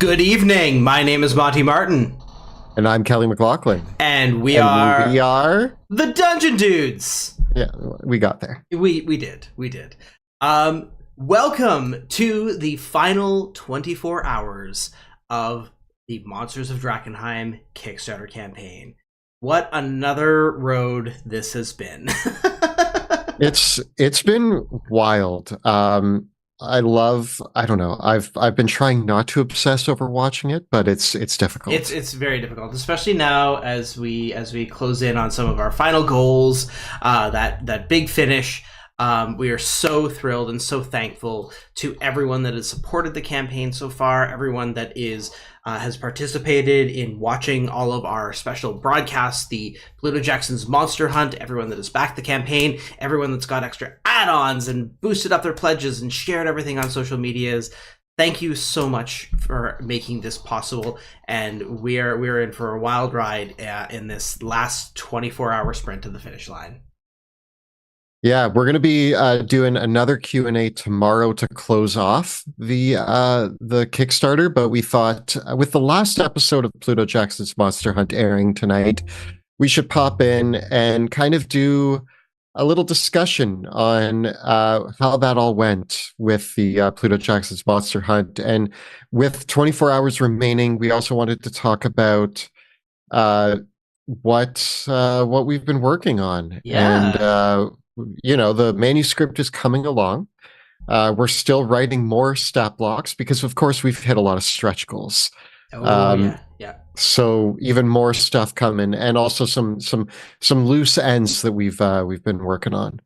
Good evening. My name is Monty Martin. And I'm Kelly McLaughlin. And we are the Dungeon Dudes. Yeah, we got there. We did. Welcome to the final 24 hours of the Monsters of Drakkenheim Kickstarter campaign. What another road this has been. It's been wild. I don't know. I've been trying not to obsess over watching it, but it's difficult. It's very difficult, especially now as we close in on some of our final goals. That big finish. We are so thrilled and so thankful to everyone that has supported the campaign so far. Everyone that has participated in watching all of our special broadcasts, the Pluto Jackson's Monster Hunt, everyone that has backed the campaign, everyone that's got extra add-ons and boosted up their pledges and shared everything on social medias. Thank you so much for making this possible, and we're in for a wild ride in this last 24-hour sprint to the finish line. Yeah, we're going to be doing another Q&A tomorrow to close off the Kickstarter, but we thought with the last episode of Pluto Jackson's Monster Hunt airing tonight, we should pop in and kind of do a little discussion on how that all went with the Pluto Jackson's Monster Hunt. And with 24 hours remaining, we also wanted to talk about what we've been working on. Yeah. And the manuscript is coming along. We're still writing more stat blocks because, of course, we've hit a lot of stretch goals. Yeah. So even more stuff coming, and also some loose ends that we've been working on.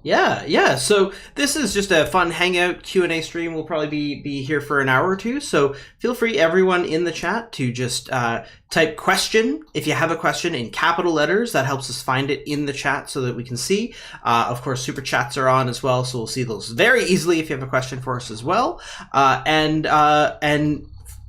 Yeah. So this is just a fun hangout Q&A stream. We'll probably be here for an hour or two. So feel free, everyone in the chat, to just type question. If you have a question in capital letters, that helps us find it in the chat so that we can see. Of course, super chats are on as well, so we'll see those very easily if you have a question for us as well. And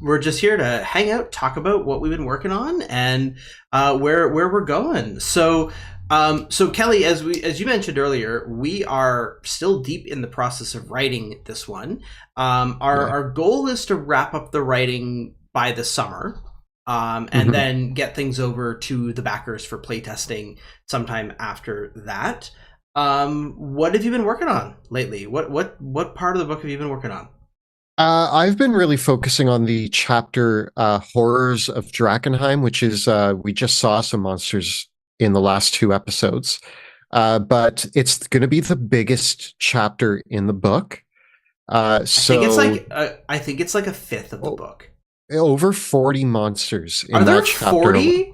we're just here to hang out, talk about what we've been working on, and where we're going. So Kelly, as you mentioned earlier, we are still deep in the process of writing this one. Our goal is to wrap up the writing by the summer, and then get things over to the backers for playtesting sometime after that. What have you been working on lately? What part of the book have you been working on? I've been really focusing on the chapter Horrors of Drakkenheim, which is we just saw some monsters in the last 2 episodes, but it's going to be the biggest chapter in the book. I think it's like a fifth of the book. Over 40 monsters in Are there that chapter. 40?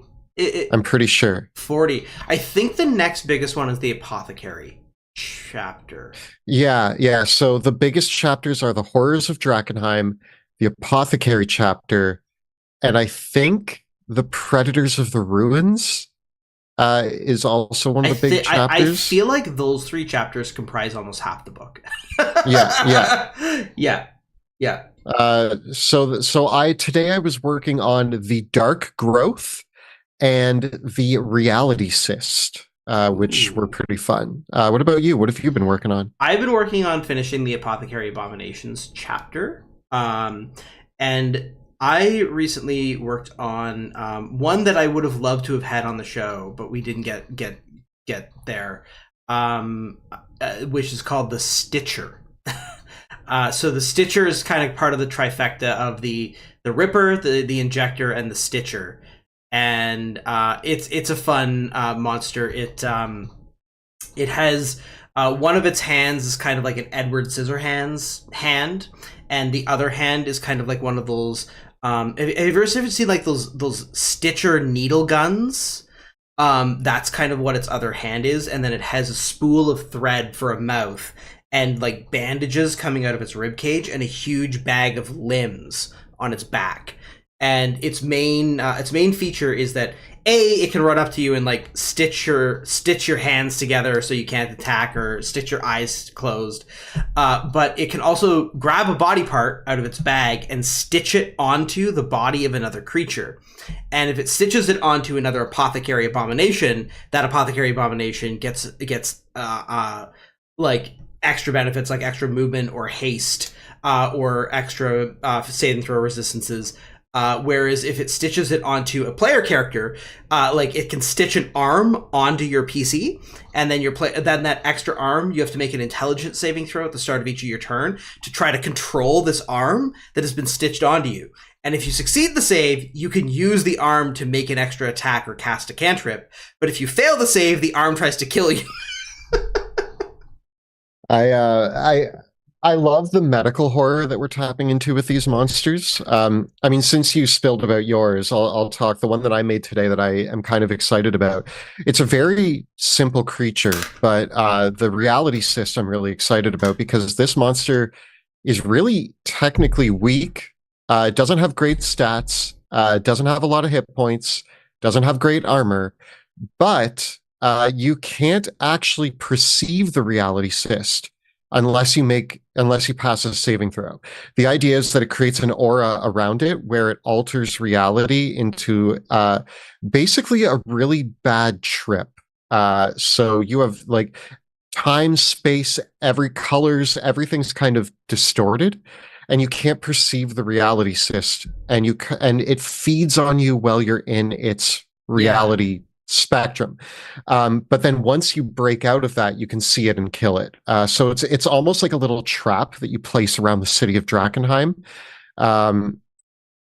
I'm pretty sure 40. I think the next biggest one is the Apothecary chapter. Yeah. So the biggest chapters are the Horrors of Drakkenheim, the Apothecary chapter, and I think the Predators of the Ruins is also one of the big chapters. I feel like those 3 chapters comprise almost half the book. Yeah. So today I was working on the Dark Growth and the Reality Cyst, which were pretty fun. What about you? What have you been working on? I've been working on finishing the Apothecary Abominations chapter, and I recently worked on one that I would have loved to have had on the show, but we didn't get there, which is called the Stitcher. So the Stitcher is kind of part of the trifecta of the Ripper, the Injector, and the Stitcher, and it's a fun monster. It has one of its hands is kind of like an Edward Scissorhands hand, and the other hand is kind of like one of those. Have you ever seen like those Stitcher needle guns? That's kind of what its other hand is, and then it has a spool of thread for a mouth, and like bandages coming out of its rib cage, and a huge bag of limbs on its back. And its main feature is that it can run up to you and like stitch your hands together so you can't attack, or stitch your eyes closed. But it can also grab a body part out of its bag and stitch it onto the body of another creature. And if it stitches it onto another Apothecary Abomination, that Apothecary Abomination gets like extra benefits like extra movement or haste or extra save and throw resistances. Whereas if it stitches it onto a player character, like it can stitch an arm onto your PC, and then then that extra arm, you have to make an intelligence saving throw at the start of each of your turn to try to control this arm that has been stitched onto you. And if you succeed the save, you can use the arm to make an extra attack or cast a cantrip. But if you fail the save, the arm tries to kill you. I love the medical horror that we're tapping into with these monsters. I mean, since you spilled about yours, I'll talk. The one that I made today that I am kind of excited about. It's a very simple creature, but the reality cyst I'm really excited about because this monster is really technically weak. It doesn't have great stats. Doesn't have a lot of hit points. Doesn't have great armor, but you can't actually perceive the reality cyst unless you pass a saving throw. The idea is that it creates an aura around it where it alters reality into basically a really bad trip. So you have like time, space, everything's kind of distorted, and you can't perceive the reality cyst, and it feeds on you while you're in its reality spectrum. But then once you break out of that, you can see it and kill it. So it's almost like a little trap that you place around the city of DRAKKENHEIM.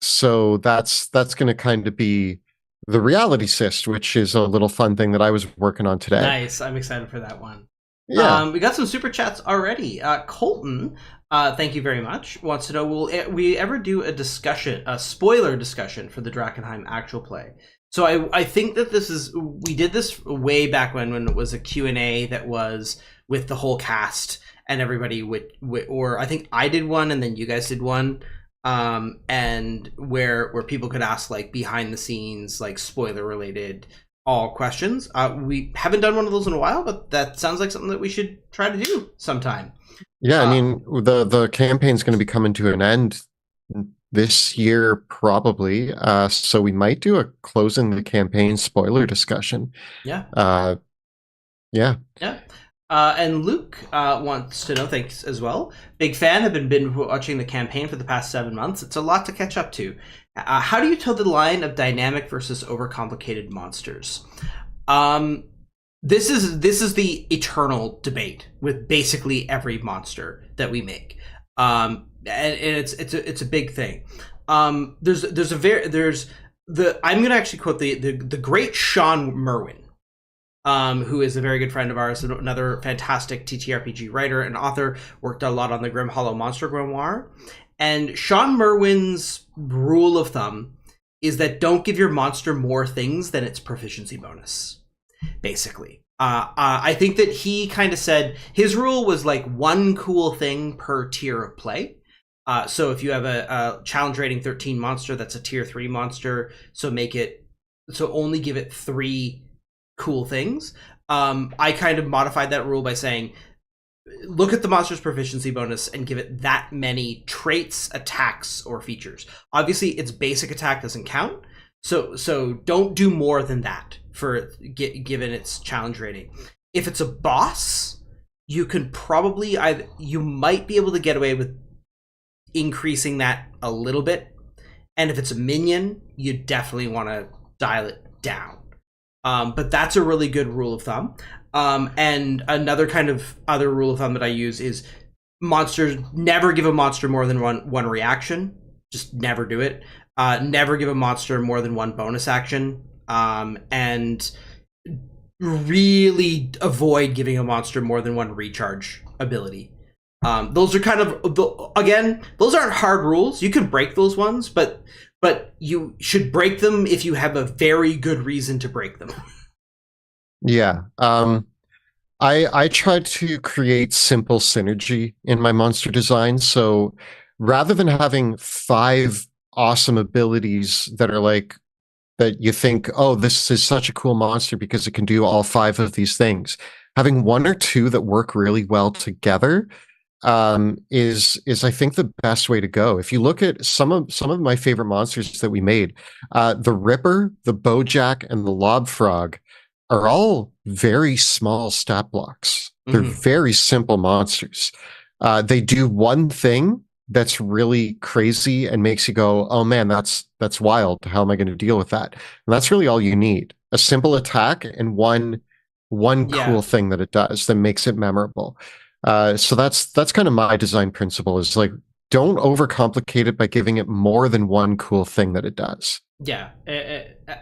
So that's going to kind of be the reality cyst, which is a little fun thing that I was working on today. Nice. I'm excited for that one. Yeah. We got some super chats already. Colton, thank you very much, wants to know, will we ever do a spoiler discussion for the DRAKKENHEIM actual play? So I think that we did this way back when it was a Q&A that was with the whole cast and everybody or I think I did one and then you guys did one, and where people could ask like behind the scenes, like spoiler related all questions. We haven't done one of those in a while, but that sounds like something that we should try to do sometime. Yeah, I mean, the campaign's going to be coming to an end this year, probably. So we might do a closing the campaign spoiler discussion. Yeah. Yeah. And Luke wants to know, thanks as well. Big fan, have been watching the campaign for the past 7 months. It's a lot to catch up to. How do you toe the line of dynamic versus overcomplicated monsters? This is the eternal debate with basically every monster that we make. And it's a big thing. I'm gonna actually quote the great Sean Merwin, who is a very good friend of ours, another fantastic TTRPG writer and author, worked a lot on the Grim Hollow Monster Grimoire. And Sean Merwin's rule of thumb is that don't give your monster more things than its proficiency bonus, basically. I think that he kind of said his rule was like one cool thing per tier of play. So if you have a challenge rating 13 monster, that's a tier 3 monster. So only give it 3 cool things. I kind of modified that rule by saying, look at the monster's proficiency bonus and give it that many traits, attacks, or features. Obviously, its basic attack doesn't count. So don't do more than that for given its challenge rating. If it's a boss, you can probably you might be able to get away with increasing that a little bit, and if it's a minion, you definitely want to dial it down. But that's a really good rule of thumb. And another kind of other rule of thumb that I use is monsters, never give a monster more than one reaction. Just never do it. Never give a monster more than 1 bonus action. And really avoid giving a monster more than 1 recharge ability. Those are kind of, again, those aren't hard rules. You can break those ones, but you should break them if you have a very good reason to break them. Yeah. I try to create simple synergy in my monster design. So rather than having 5 awesome abilities that are like, that you think, oh, this is such a cool monster because it can do all 5 of these things, having 1 or 2 that work really well together is I think the best way to go. If you look at some of my favorite monsters that we made, the Ripper, the Bojack, and the Lob Frog are all very small stat blocks. They're very simple monsters. They do one thing that's really crazy and makes you go, oh man, that's wild. How am I going to deal with that? And that's really all you need. A simple attack and one Yeah. cool thing that it does that makes it memorable. So that's kind of my design principle is like, don't overcomplicate it by giving it more than one cool thing that it does. Yeah,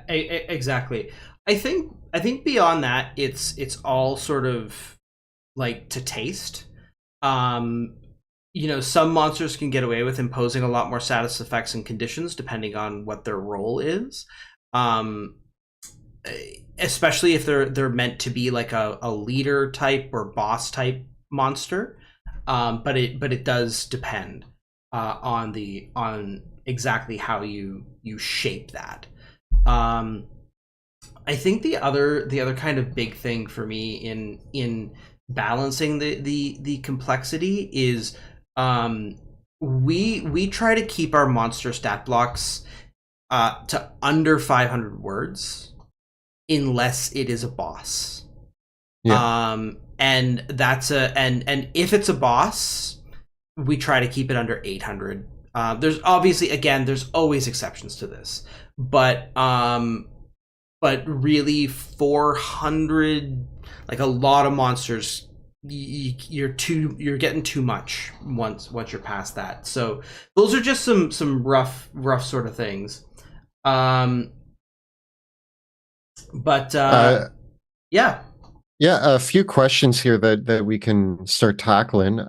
exactly. I think beyond that, it's all sort of like to taste. Um, some monsters can get away with imposing a lot more status effects and conditions depending on what their role is. Um, Especially if they're meant to be like a leader type or boss type monster. But it does depend on exactly how you shape that. Um, I think the other kind of big thing for me in balancing the complexity is we try to keep our monster stat blocks to under 500 words unless it is a boss. Yeah. And that's and if it's a boss, we try to keep it under 800. There's obviously, again, there's always exceptions to this, but really 400, like a lot of monsters, you're getting too much once you're past that. So those are just some rough sort of things. But yeah. Yeah, a few questions here that we can start tackling.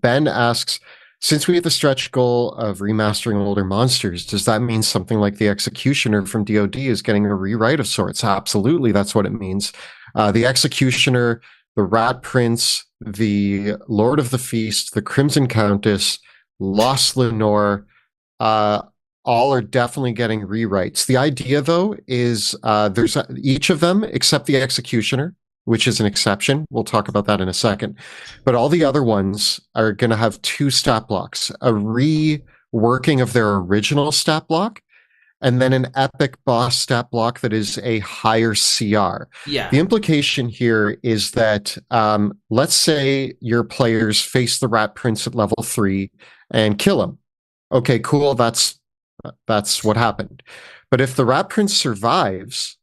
Ben asks, since we have the stretch goal of remastering older monsters, does that mean something like the Executioner from DoD is getting a rewrite of sorts? Absolutely, that's what it means. The Executioner, the Rat Prince, the Lord of the Feast, the Crimson Countess, Lost Lenore, all are definitely getting rewrites. The idea, though, is there's each of them except the Executioner, which is an exception. We'll talk about that in a second. But all the other ones are going to have two stat blocks, a reworking of their original stat block, and then an epic boss stat block that is a higher CR. Yeah. The implication here is that let's say your players face the Rat Prince at level 3 and kill him. Okay, cool. That's what happened. But if the Rat Prince survives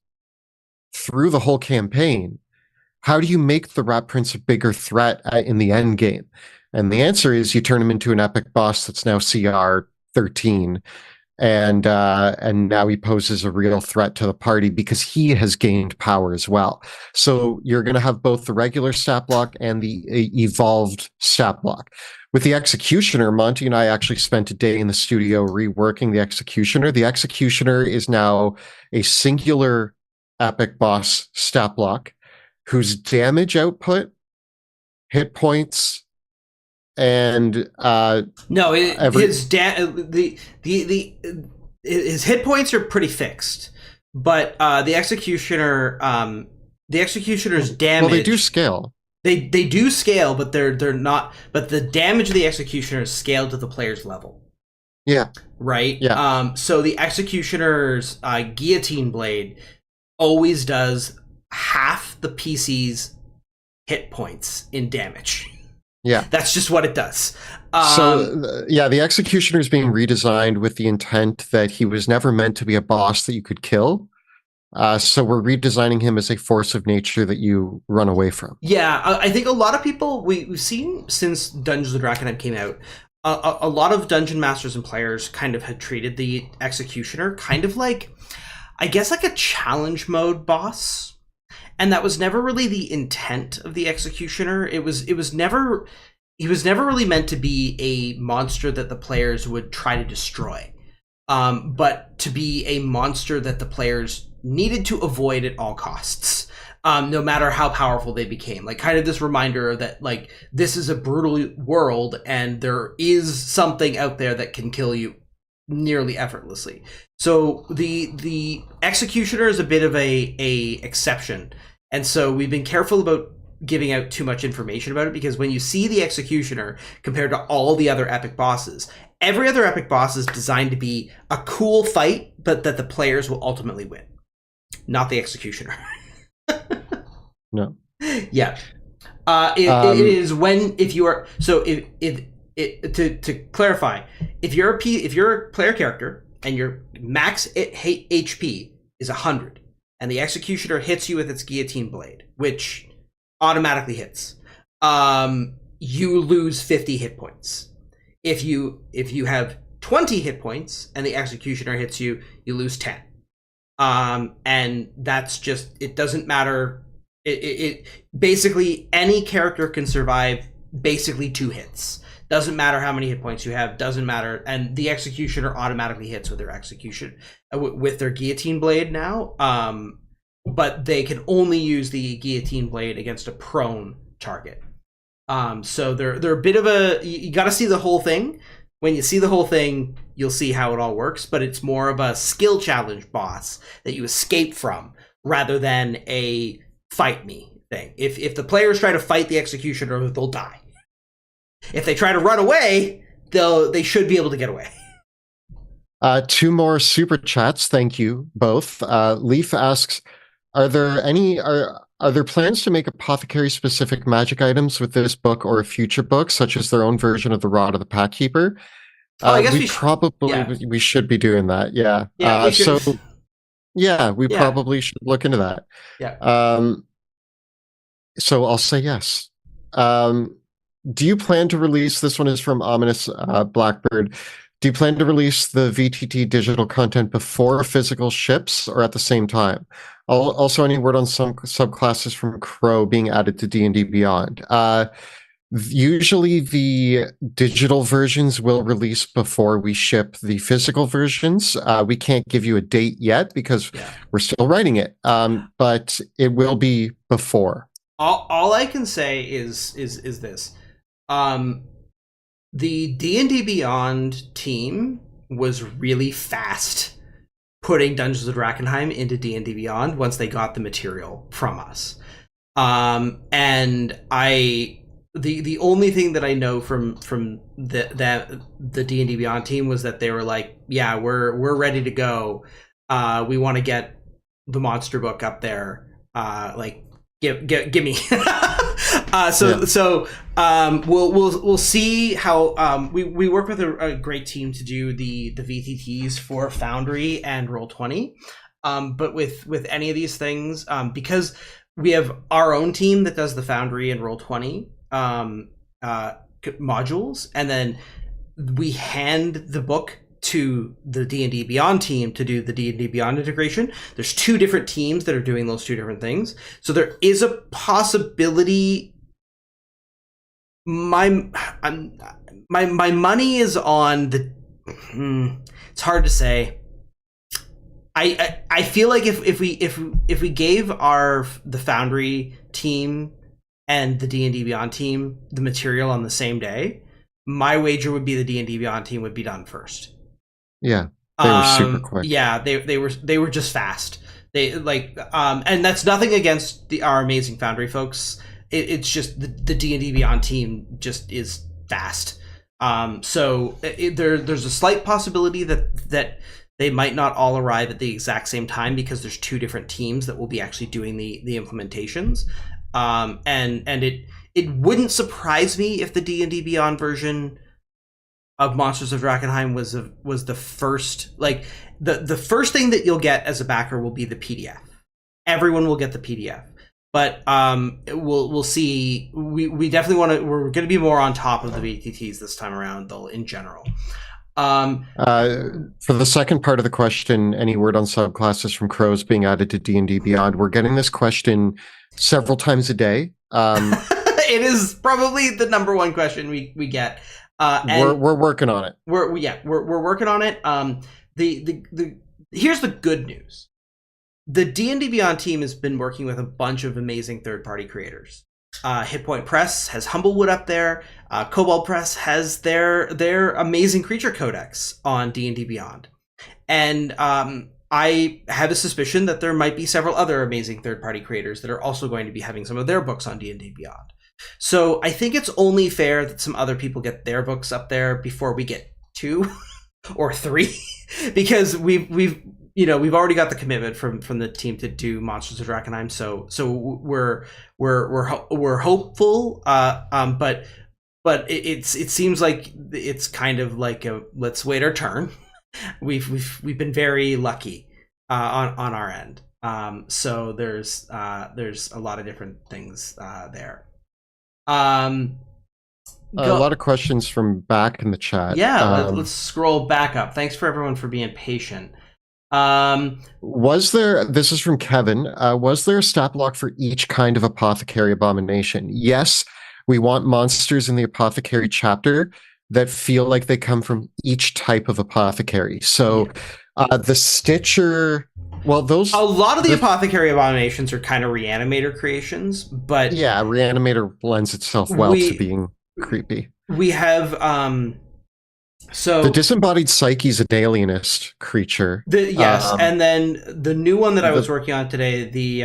through the whole campaign, how do you make the Rat Prince a bigger threat in the end game? And the answer is you turn him into an epic boss that's now CR 13, and now he poses a real threat to the party because he has gained power as well. So you're going to have both the regular stat block and the evolved stat block. With the Executioner, Monty and I actually spent a day in the studio reworking the Executioner. The Executioner is now a singular epic boss stat block whose damage output, hit points, and no, his hit points are pretty fixed, but the Executioner's damage. Well, they do scale. They do scale, but they're not. But the damage of the Executioner is scaled to the player's level. Yeah. Right. Yeah. So the Executioner's guillotine blade always does half the PC's hit points in damage. Yeah. That's just what it does. The Executioner is being redesigned with the intent that he was never meant to be a boss that you could kill. So we're redesigning him as a force of nature that you run away from. Yeah, I think a lot of people, we've seen since Dungeons of Drakkenheim came out, a lot of dungeon masters and players kind of had treated the Executioner kind of like, I guess, like a challenge mode boss. And that was never really the intent of the Executioner. He was never really meant to be a monster that the players would try to destroy, but to be a monster that the players needed to avoid at all costs, no matter how powerful they became. Like, kind of this reminder that, like, this is a brutal world and there is something out there that can kill you nearly effortlessly. So the Executioner is a bit of a exception. And so we've been careful about giving out too much information about it, because when you see the Executioner compared to all the other epic bosses, every other epic boss is designed to be a cool fight, but that the players will ultimately win. Not the Executioner. No. Yeah. It is when, if to clarify, if you're a player character and your max HP is 100, and the executioner hits you with its guillotine blade, which automatically hits, you lose 50 hit points. If you have 20 hit points and the executioner hits you, you lose 10. And that's just, it doesn't matter. It basically, any character can survive basically 2 hits. Doesn't matter how many hit points you have, doesn't matter. And the executioner automatically hits with their execution, with their guillotine blade now. But they can only use the guillotine blade against a prone target. So they're a bit of a, you got to see the whole thing. When you see the whole thing, you'll see how it all works, but it's more of a skill challenge boss that you escape from rather than a fight me thing. If the players try to fight the executioner, they'll die. If they try to run away, they should be able to get away. 2 more super chats. Thank you both. Leaf asks, are there plans to make apothecary specific magic items with this book or a future book, such as their own version of the Rod of the Packkeeper? I guess we should be doing that. Yeah. We probably should look into that. Yeah. So I'll say yes. Do you plan to release, this one is from Ominous Blackbird, do you plan to release the VTT digital content before physical ships or at the same time? Also, any word on some subclasses from Crow being added to D&D Beyond? Usually the digital versions will release before we ship the physical versions. We can't give you a date yet because we're still writing it, but it will be before. All I can say is this. The D&D Beyond team was really fast putting Dungeons of Drakkenheim into D&D Beyond once they got the material from us. And the only thing that I know from the D&D Beyond team was that they were like, yeah, we're ready to go. We want to get the monster book up there. Give me. We'll see how we work with a great team to do the VTTs for Foundry and Roll20. But with any of these things, because we have our own team that does the Foundry and Roll20 modules, and then we hand the book to the D&D Beyond team to do the D&D Beyond integration. There's 2 different teams that are doing those 2 different things. So there is a possibility. My money is on the. It's hard to say. I feel like if we gave the Foundry team and the D&D Beyond team the material on the same day, my wager would be the D&D Beyond team would be done first. Yeah, they were super quick. Yeah, they were just fast. They and that's nothing against our amazing Foundry folks. It's just the D&D Beyond team just is fast. So there's a slight possibility that they might not all arrive at the exact same time because there's 2 different teams that will be actually doing the implementations. And it wouldn't surprise me if the D&D Beyond version of Monsters of Drakkenheim was the first, like the first thing that you'll get as a backer will be the PDF. Everyone will get the PDF, but we'll see. We definitely we're going to be more on top of the VTTs this time around, though, in general. For the second part of the question, any word on subclasses from Crows being added to D&D Beyond? We're getting this question several times a day. It is probably the number one question we get. And we're working on it. We're working on it. Here's the good news. The D&D Beyond team has been working with a bunch of amazing third-party creators. Hitpoint Press has Humblewood up there. Kobold Press has their amazing creature codex on D&D Beyond. And I have a suspicion that there might be several other amazing third-party creators that are also going to be having some of their books on D&D Beyond. So I think it's only fair that some other people get their books up there before we get 2 or 3, because we've already got the commitment from the team to do Monsters of Drakkenheim. So we're hopeful, but but it seems like it's kind of like a let's wait our turn. We've been very lucky on our end. So there's a lot of different things there. A lot of questions from back in the chat. Yeah, let's scroll back up. Thanks for everyone for being patient. Was there, this is from Kevin, was there a stat block for each kind of apothecary abomination? Yes, we want monsters in the apothecary chapter that feel like they come from each type of apothecary. So the Stitcher, well, those... A lot of the apothecary abominations are kind of reanimator creations, but... Yeah, reanimator lends itself well to being creepy. We have... So the disembodied psyche's an alienist creature. Yes, and then the new one that I was working on today, the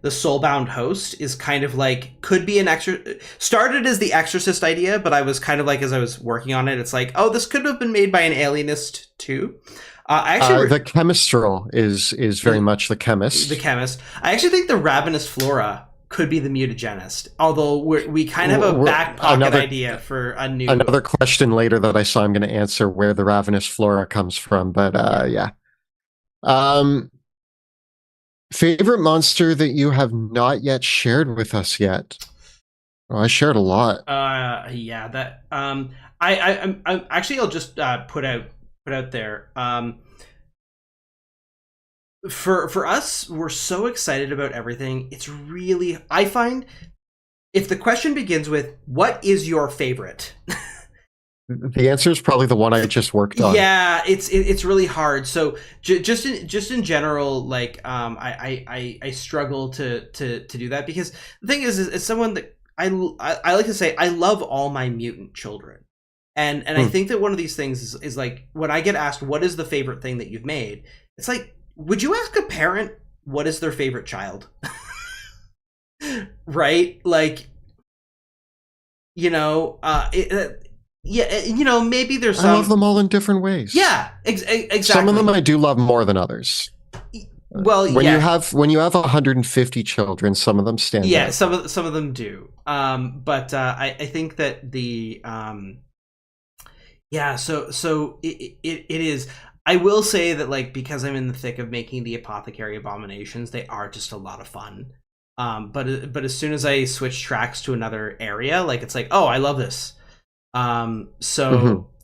soulbound host, is kind of like could be an started as the exorcist idea, but I was kind of like as I was working on it, it's like, oh, this could have been made by an alienist too. The chemistral is very much the chemist. The chemist. I actually think the ravenous flora could be the mutagenist, although we kind of have a back pocket idea for a new... Another question later that I saw I'm going to answer where the ravenous flora comes from, but yeah. Favorite monster that you have not yet shared with us yet? Oh, I shared a lot. Yeah, that I actually I'll just put out there. For us, we're so excited about everything. It's really, I find, if the question begins with, what is your favorite? The answer is probably the one I just worked on. Yeah, it's really hard. So just in general, like I struggle to do that, because the thing is as someone that I like to say, I love all my mutant children. And I think that one of these things is like, when I get asked, what is the favorite thing that you've made? It's like, would you ask a parent what is their favorite child? Right? Like, you know, yeah, you know, maybe there's some... I love them all in different ways. Yeah, exactly. Some of them I do love more than others. Well, when you have 150 children, some of them stand out. Yeah, some of them do. But I think that the yeah, so it is. I will say that, like, because I'm in the thick of making the apothecary abominations, they are just a lot of fun. But as soon as I switch tracks to another area, like, it's like, oh, I love this.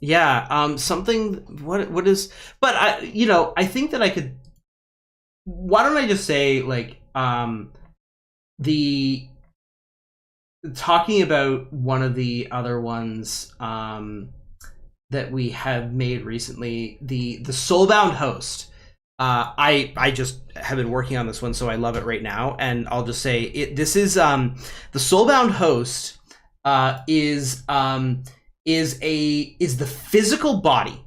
Yeah, something, what is, but I think that I could, why don't I just say, like, talking about one of the other ones, that we have made recently, the Soulbound Host. I just have been working on this one, so I love it right now, and I'll just say this is the Soulbound Host is the physical body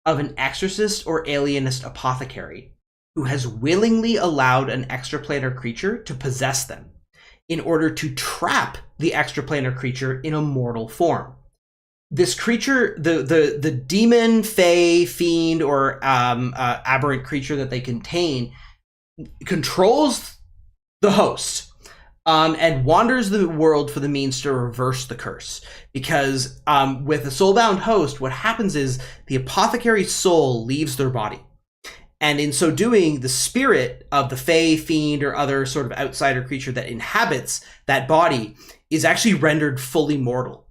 of an exorcist or alienist apothecary who has willingly allowed an extraplanar creature to possess them in order to trap the extraplanar creature in a mortal form. This creature, the demon, fae, fiend, or aberrant creature that they contain, controls the host and wanders the world for the means to reverse the curse. Because with a soulbound host, what happens is the apothecary's soul leaves their body. And in so doing, the spirit of the fae, fiend, or other sort of outsider creature that inhabits that body is actually rendered fully mortal.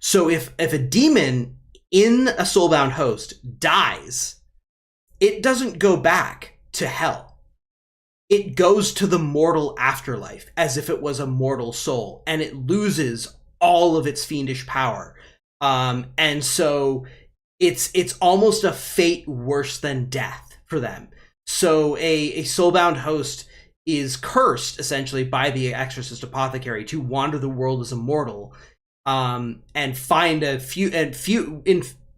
So if a demon in a soulbound host dies, it doesn't go back to hell. It goes to the mortal afterlife as if it was a mortal soul, and it loses all of its fiendish power. And so it's almost a fate worse than death for them. So a soulbound host is cursed essentially by the exorcist apothecary to wander the world as a mortal. And find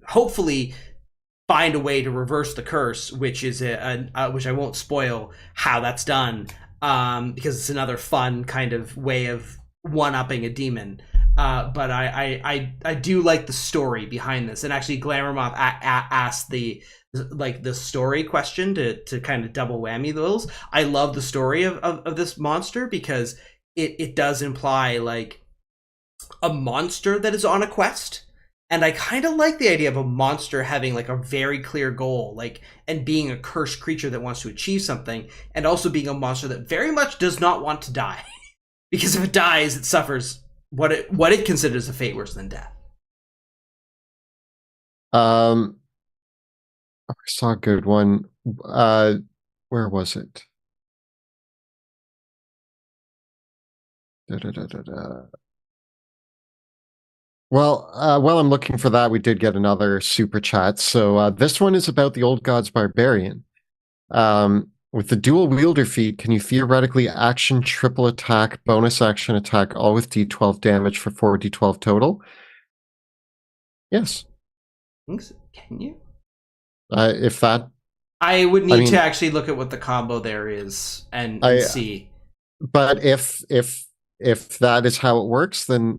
hopefully find a way to reverse the curse, which is which I won't spoil how that's done, because it's another fun kind of way of one-upping a demon. But I do like the story behind this, and actually Glamourmoth asked the story question to kind of double whammy those. I love the story of this monster because it does imply, like, a monster that is on a quest. And I kind of like the idea of a monster having like a very clear goal, like, and being a cursed creature that wants to achieve something, and also being a monster that very much does not want to die. Because if it dies, it suffers what it considers a fate worse than death. I saw a good one. Where was it? Well, while I'm looking for that, we did get another super chat. So this one is about the Old Gods Barbarian. With the dual wielder feat, can you theoretically action triple attack, bonus action attack, all with D12 damage for 4d12 total? Yes. Can you? If that, I would need to actually look at what the combo there is and see. But if that is how it works, then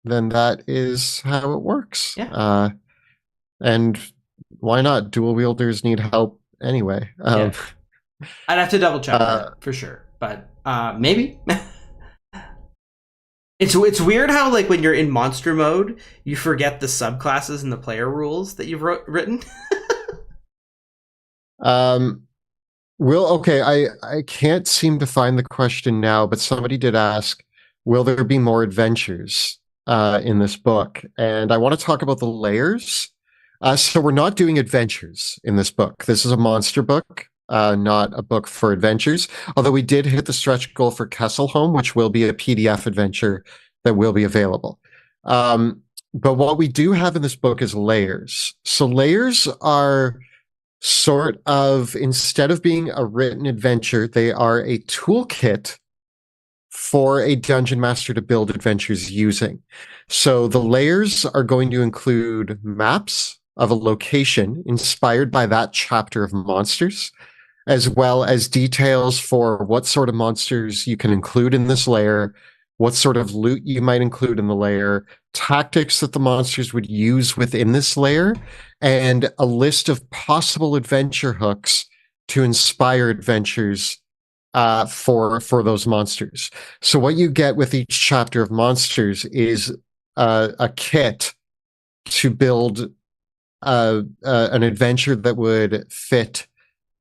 that is how it works. Yeah. And why not? Dual wielders need help anyway. Yeah. I'd have to double check that for sure, but maybe. It's weird how, like, when you're in monster mode, you forget the subclasses and the player rules that you've written. Okay, I can't seem to find the question now, but somebody did ask, will there be more adventures in this book? And I want to talk about the layers. So we're not doing adventures in this book. This is a monster book, not a book for adventures. Although we did hit the stretch goal for Kesselholm, which will be a PDF adventure that will be available. But what we do have in this book is layers. So layers are sort of, instead of being a written adventure, they are a toolkit for a dungeon master to build adventures using. So the layers are going to include maps of a location inspired by that chapter of monsters, as well as details for what sort of monsters you can include in this layer, what sort of loot you might include in the layer, tactics that the monsters would use within this layer, and a list of possible adventure hooks to inspire adventures for those monsters. So what you get with each chapter of monsters is a kit to build an adventure that would fit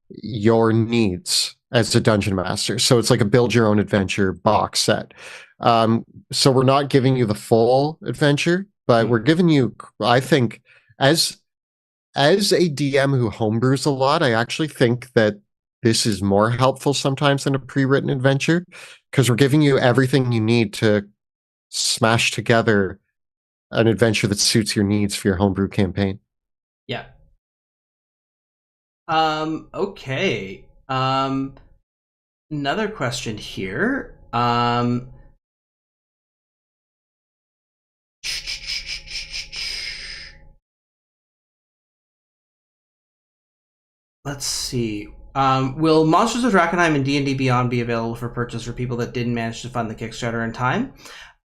your needs as a dungeon master. So it's like a build your own adventure box set. So we're not giving you the full adventure, but we're giving you, I think, as a DM who homebrews a lot, I actually think that this is more helpful sometimes than a pre-written adventure, because we're giving you everything you need to smash together an adventure that suits your needs for your homebrew campaign. Yeah. Okay. Another question here. Let's see. Will Monsters of Drakkenheim and D&D Beyond be available for purchase for people that didn't manage to fund the Kickstarter in time?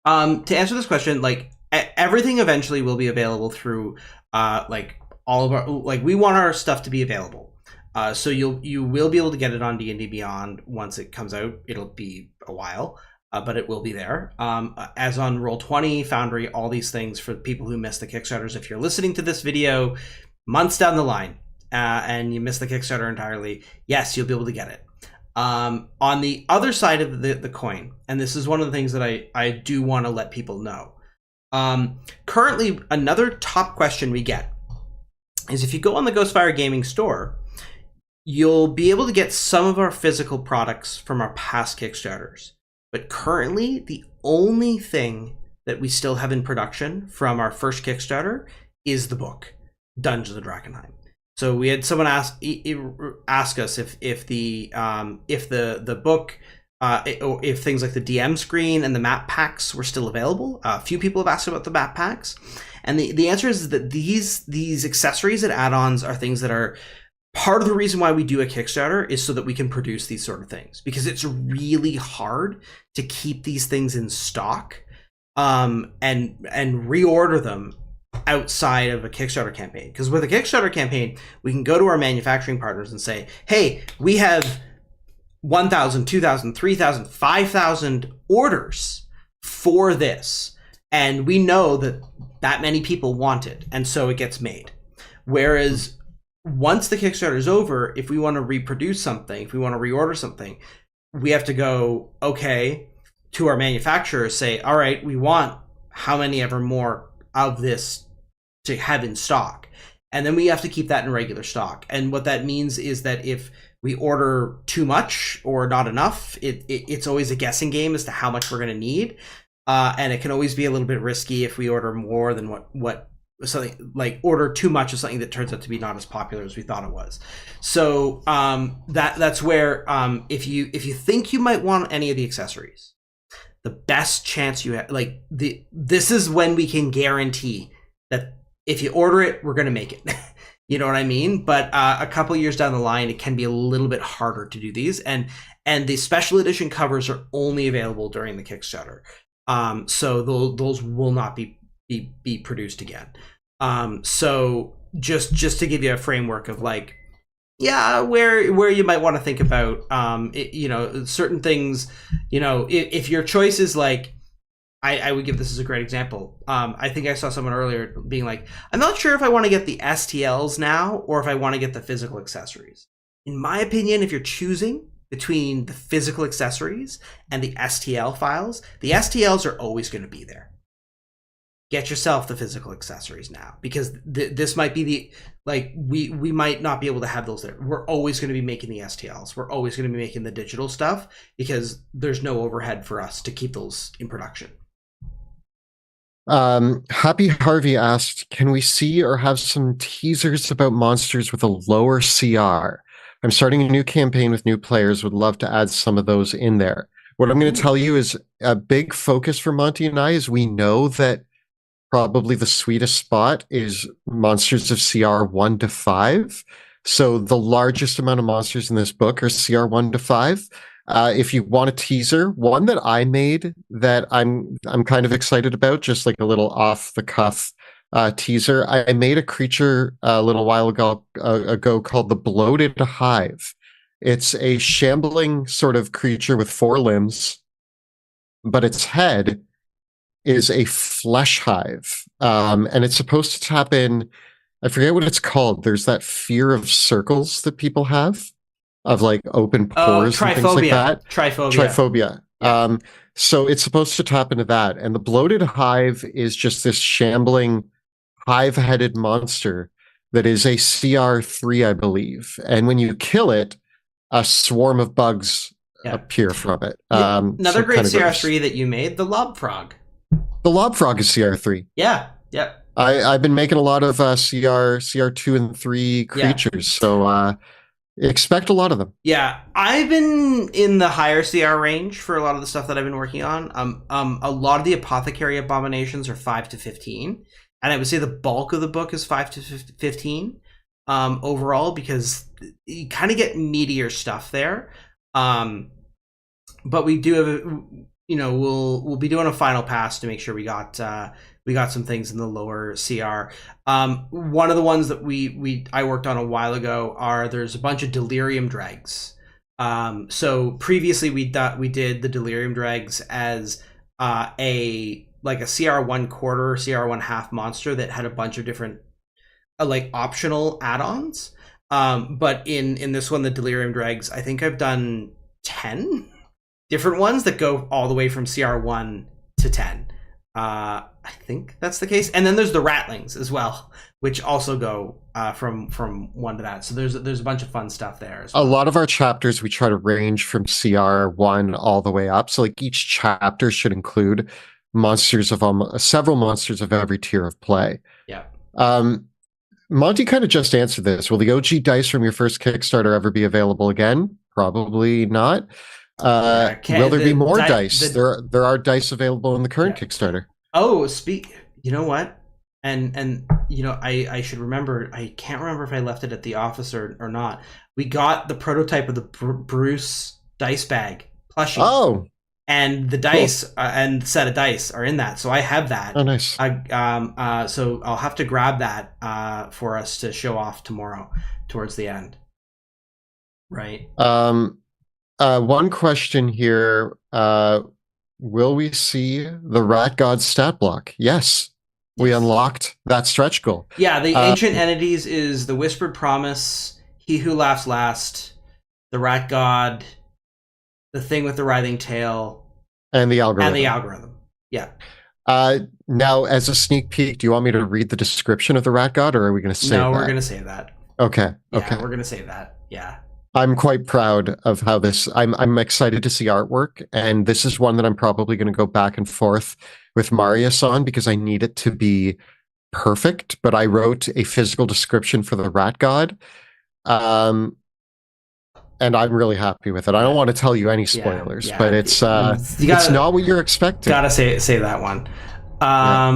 To answer this question, like, everything eventually will be available through like all of our, like, we want our stuff to be available. So you will be able to get it on D&D Beyond once it comes out. It'll be a while, but it will be there. As on Roll20, Foundry, all these things for people who missed the Kickstarters. If you're listening to this video months down the line and you missed the Kickstarter entirely, yes, you'll be able to get it. On the other side of the coin, and this is one of the things that I do want to let people know. Currently, another top question we get is, if you go on the Ghostfire Gaming store, you'll be able to get some of our physical products from our past Kickstarters. But currently, the only thing that we still have in production from our first Kickstarter is the book, Dungeons of Drakkenheim. So we had someone ask us if the book, if things like the DM screen and the map packs were still available. A few people have asked about the map packs, and the answer is that these accessories and add-ons are things that are part of the reason why we do a Kickstarter, is so that we can produce these sort of things, because it's really hard to keep these things in stock and reorder them outside of a Kickstarter campaign. Because with a Kickstarter campaign, we can go to our manufacturing partners and say, hey, we have 1,000, 2,000, 3,000, 5,000 orders for this. and we know that that many people want it, and so it gets made. Whereas once the Kickstarter is over, if we want to reproduce something, if we want to reorder something, we have to go, okay, to our manufacturers, say, all right, we want how many ever more of this to have in stock. And then we have to keep that in regular stock. And what that means is that if we order too much or not enough, it's always a guessing game as to how much we're going to need. And it can always be a little bit risky if we order more than what something like order too much of something that turns out to be not as popular as we thought it was. So that's where if you think you might want any of the accessories, the best chance you have, like this is when we can guarantee that if you order it, we're going to make it. You know what I mean? But a couple years down the line, it can be a little bit harder to do these, and the special edition covers are only available during the Kickstarter. So those will not be produced again. So just to give you a framework of like, yeah, where you might want to think about, certain things, if your choice is like, I would give this as a great example. I think I saw someone earlier being like, I'm not sure if I want to get the STLs now or if I want to get the physical accessories. In my opinion, if you're choosing between the physical accessories and the STL files, the STLs are always going to be there. Get yourself the physical accessories now, because this might be we might not be able to have those there. We're always going to be making the STLs. We're always going to be making the digital stuff because there's no overhead for us to keep those in production. Happy Harvey asked, can we see or have some teasers about monsters with a lower CR? I'm starting a new campaign with new players, would love to add some of those in there. What I'm going to tell you is a big focus for Monty and I is we know that probably the sweetest spot is monsters of CR 1 to 5. So the largest amount of monsters in this book are CR 1 to 5. If you want a teaser, one that I made that I'm kind of excited about, just like a little off the cuff teaser. I made a creature a little while ago called the Bloated Hive. It's a shambling sort of creature with 4 limbs, but its head is a flesh hive, and it's supposed to tap in. I forget what it's called. There's that fear of circles that people have, of like open pores and things like that. Tryphobia. Yeah. So it's supposed to tap into that. And the Bloated Hive is just this shambling hive-headed monster that is a CR3, I believe. And when you kill it, a swarm of bugs appear from it. Another great CR3 that you made, the Lob Frog. The Lob Frog is CR3. Yeah. I've been making a lot of CR2 and 3 creatures, so expect a lot of them. Yeah, I've been in the higher CR range for a lot of the stuff that I've been working on. A lot of the Apothecary Abominations are 5 to 15, and I would say the bulk of the book is 5 to 15 overall, because you kind of get meatier stuff there. But we do have we'll be doing a final pass to make sure we got some things in the lower CR. One of the ones that I worked on a while ago there's a bunch of delirium dregs. So previously we did the delirium dregs as a CR 1/4, CR 1/2 monster that had a bunch of different optional add-ons. But in this one, the delirium dregs, I think I've done 10 different ones that go all the way from CR 1 to 10. I think that's the case. And then there's the ratlings as well, which also go from 1 to that. So there's a bunch of fun stuff there as well. A lot of our chapters, we try to range from CR 1 all the way up. So each chapter should include several monsters of every tier of play. Yeah. Monty kind of just answered this. Will the OG dice from your first Kickstarter ever be available again? Probably not. Will there be more dice? There are dice available in the current Kickstarter. Oh, you know what? And I should remember. I can't remember if I left it at the office or not. We got the prototype of the Bruce dice bag plushie. Oh, and the dice and the set of dice are in that, so I have that. Oh, nice. So I'll have to grab that for us to show off tomorrow towards the end. Right. One question here. will we see the Rat God stat block? Yes. We Yes. unlocked that stretch goal. Yeah, the ancient entities is the Whispered Promise, He Who Laughs Last, the Rat God, the Thing with the Writhing Tail, and the algorithm. Yeah. Now, as a sneak peek, do you want me to read the description of the Rat God, or are we going to save that? No, we're going to save that. Okay. Yeah, okay. we're going to save that. Yeah. I'm quite proud of how this. I'm excited to see artwork, and this is one that I'm probably going to go back and forth with Marius on because I need it to be perfect. But I wrote a physical description for the Rat God, and I'm really happy with it. I don't want to tell you any spoilers, but it's not what you're expecting. Gotta say that one. I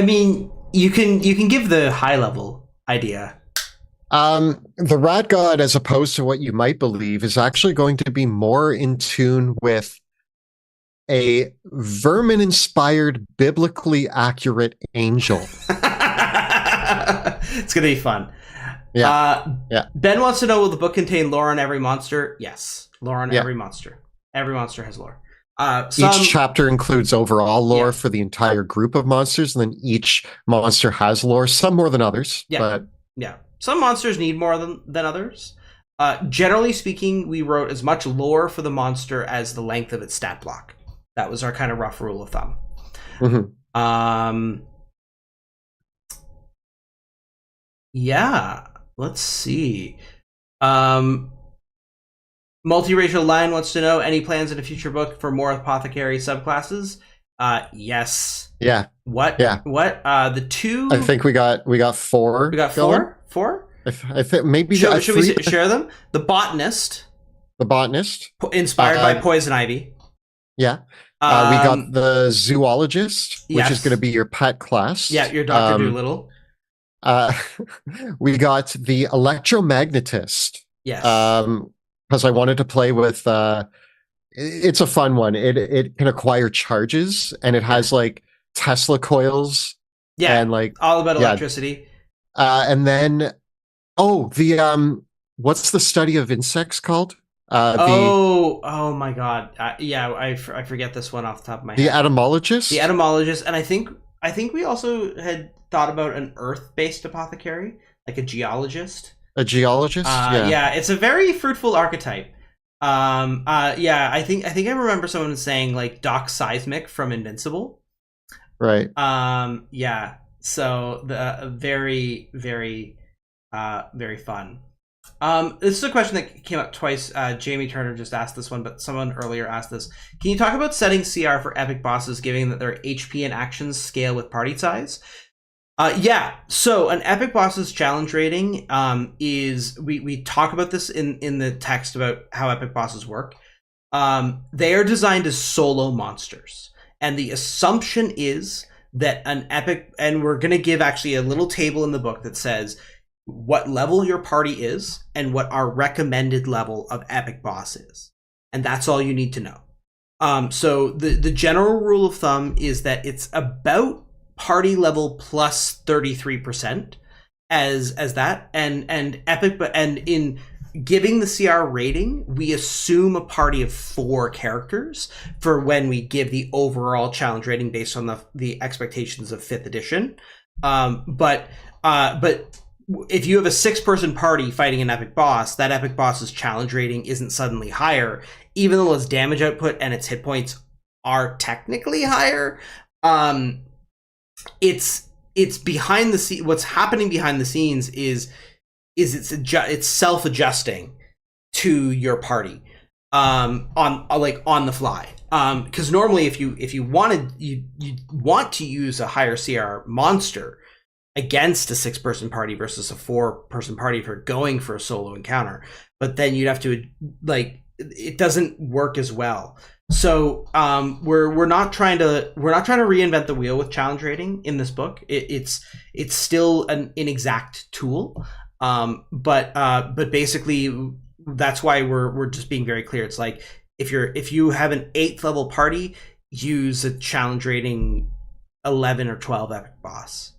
mean, you can give the high level idea. The Rat God, as opposed to what you might believe, is actually going to be more in tune with a vermin-inspired, biblically accurate angel. It's gonna be fun. Yeah. Ben wants to know, will the book contain lore on every monster? Yes, lore on every monster. Every monster has lore. Each chapter includes overall lore for the entire group of monsters, and then each monster has lore, some more than others. Yeah. Some monsters need more than others. Generally speaking, we wrote as much lore for the monster as the length of its stat block. That was our kind of rough rule of thumb. Yeah, let's see. Multiracial Lion wants to know, any plans in a future book for more apothecary subclasses? Yes. Yeah. What? Yeah. What? The two. I think we got 4. We got 4. 4. I think maybe. Should we share them? The botanist. The botanist, inspired by poison ivy. Yeah. We got the zoologist, which is going to be your pet class. Yeah, your Dr. Doolittle. We got the electromagnetist. Yes. Because I wanted to play with. It's a fun one. It can acquire charges, and it has like Tesla coils. Yeah, and like all about electricity. And then, what's the study of insects called? Oh my god. I forget this one off the top of my head. The etymologist? The etymologist, and I think we also had thought about an earth-based apothecary, like a geologist. A geologist? Yeah, it's a very fruitful archetype. I think I remember someone saying like Doc Seismic from Invincible. Right. Yeah. So the very, very, very fun. This is a question that came up twice. Jamie Turner just asked this one, but someone earlier asked this. Can you talk about setting CR for epic bosses, given that their HP and actions scale with party size? Yeah. So an epic boss's challenge rating is we talk about this in the text about how epic bosses work. They are designed as solo monsters, and the assumption is that an epic, and we're going to give actually a little table in the book that says what level your party is and what our recommended level of epic boss is. And that's all you need to know. So the general rule of thumb is that it's about party level plus 33% as that. And epic, but in giving the CR rating, we assume a party of 4 characters for when we give the overall challenge rating based on the expectations of 5th edition. But if you have a 6-person party fighting an epic boss, that epic boss's challenge rating isn't suddenly higher, even though its damage output and its hit points are technically higher. It's behind the scene. What's happening behind the scenes is it's self-adjusting to your party on the fly. Because normally if you want to use a higher CR monster against a 6-person party versus a 4-person party for going for a solo encounter, but then you'd have to it doesn't work as well. So we're not trying to reinvent the wheel with challenge rating in this book. It's still an inexact tool. But basically that's why we're just being very clear. It's like if you have an 8th level party, use a challenge rating 11 or 12 epic boss.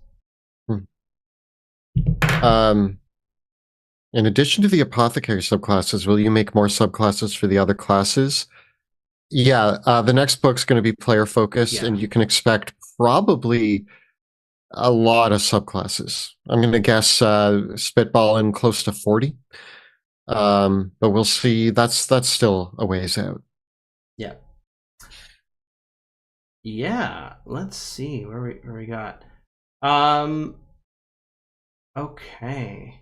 In addition to the apothecary subclasses, will you make more subclasses for the other classes? Yeah, the next book's going to be player focused, and you can expect probably a lot of subclasses. I'm going to guess spitballing close to 40. But we'll see. That's still a ways out. Yeah. Yeah. Let's see where we got. Okay.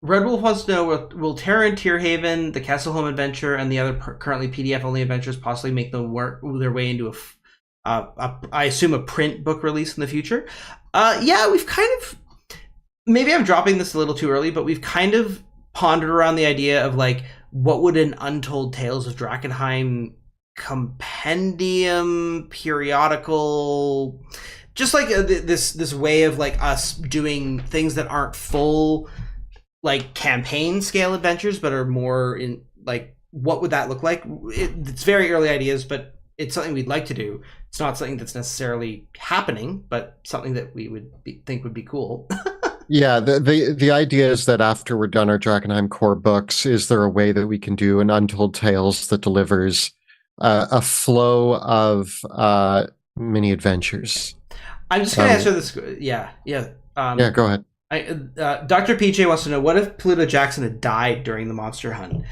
Red Wolf wants to know, will Terra and Tearhaven, the Castle Home Adventure, and the other currently PDF-only adventures possibly make them work their way into I assume, a print book release in the future? Yeah, we've kind of... Maybe I'm dropping this a little too early, but we've kind of pondered around the idea of, like, what would an Untold Tales of Drakkenheim compendium, periodical... Just like this way of, like, us doing things that aren't full, like, campaign scale adventures, but are more in, like, what would that look like? It's very early ideas, but it's something we'd like to do. It's not something that's necessarily happening, but something that we would think would be cool. Yeah, the idea is that after we're done our Drakkenheim core books, is there a way that we can do an Untold Tales that delivers a flow of mini adventures? I'm just going to answer this. Yeah. Yeah, go ahead. Dr. PJ wants to know, what if Pluto Jackson had died during the monster hunt?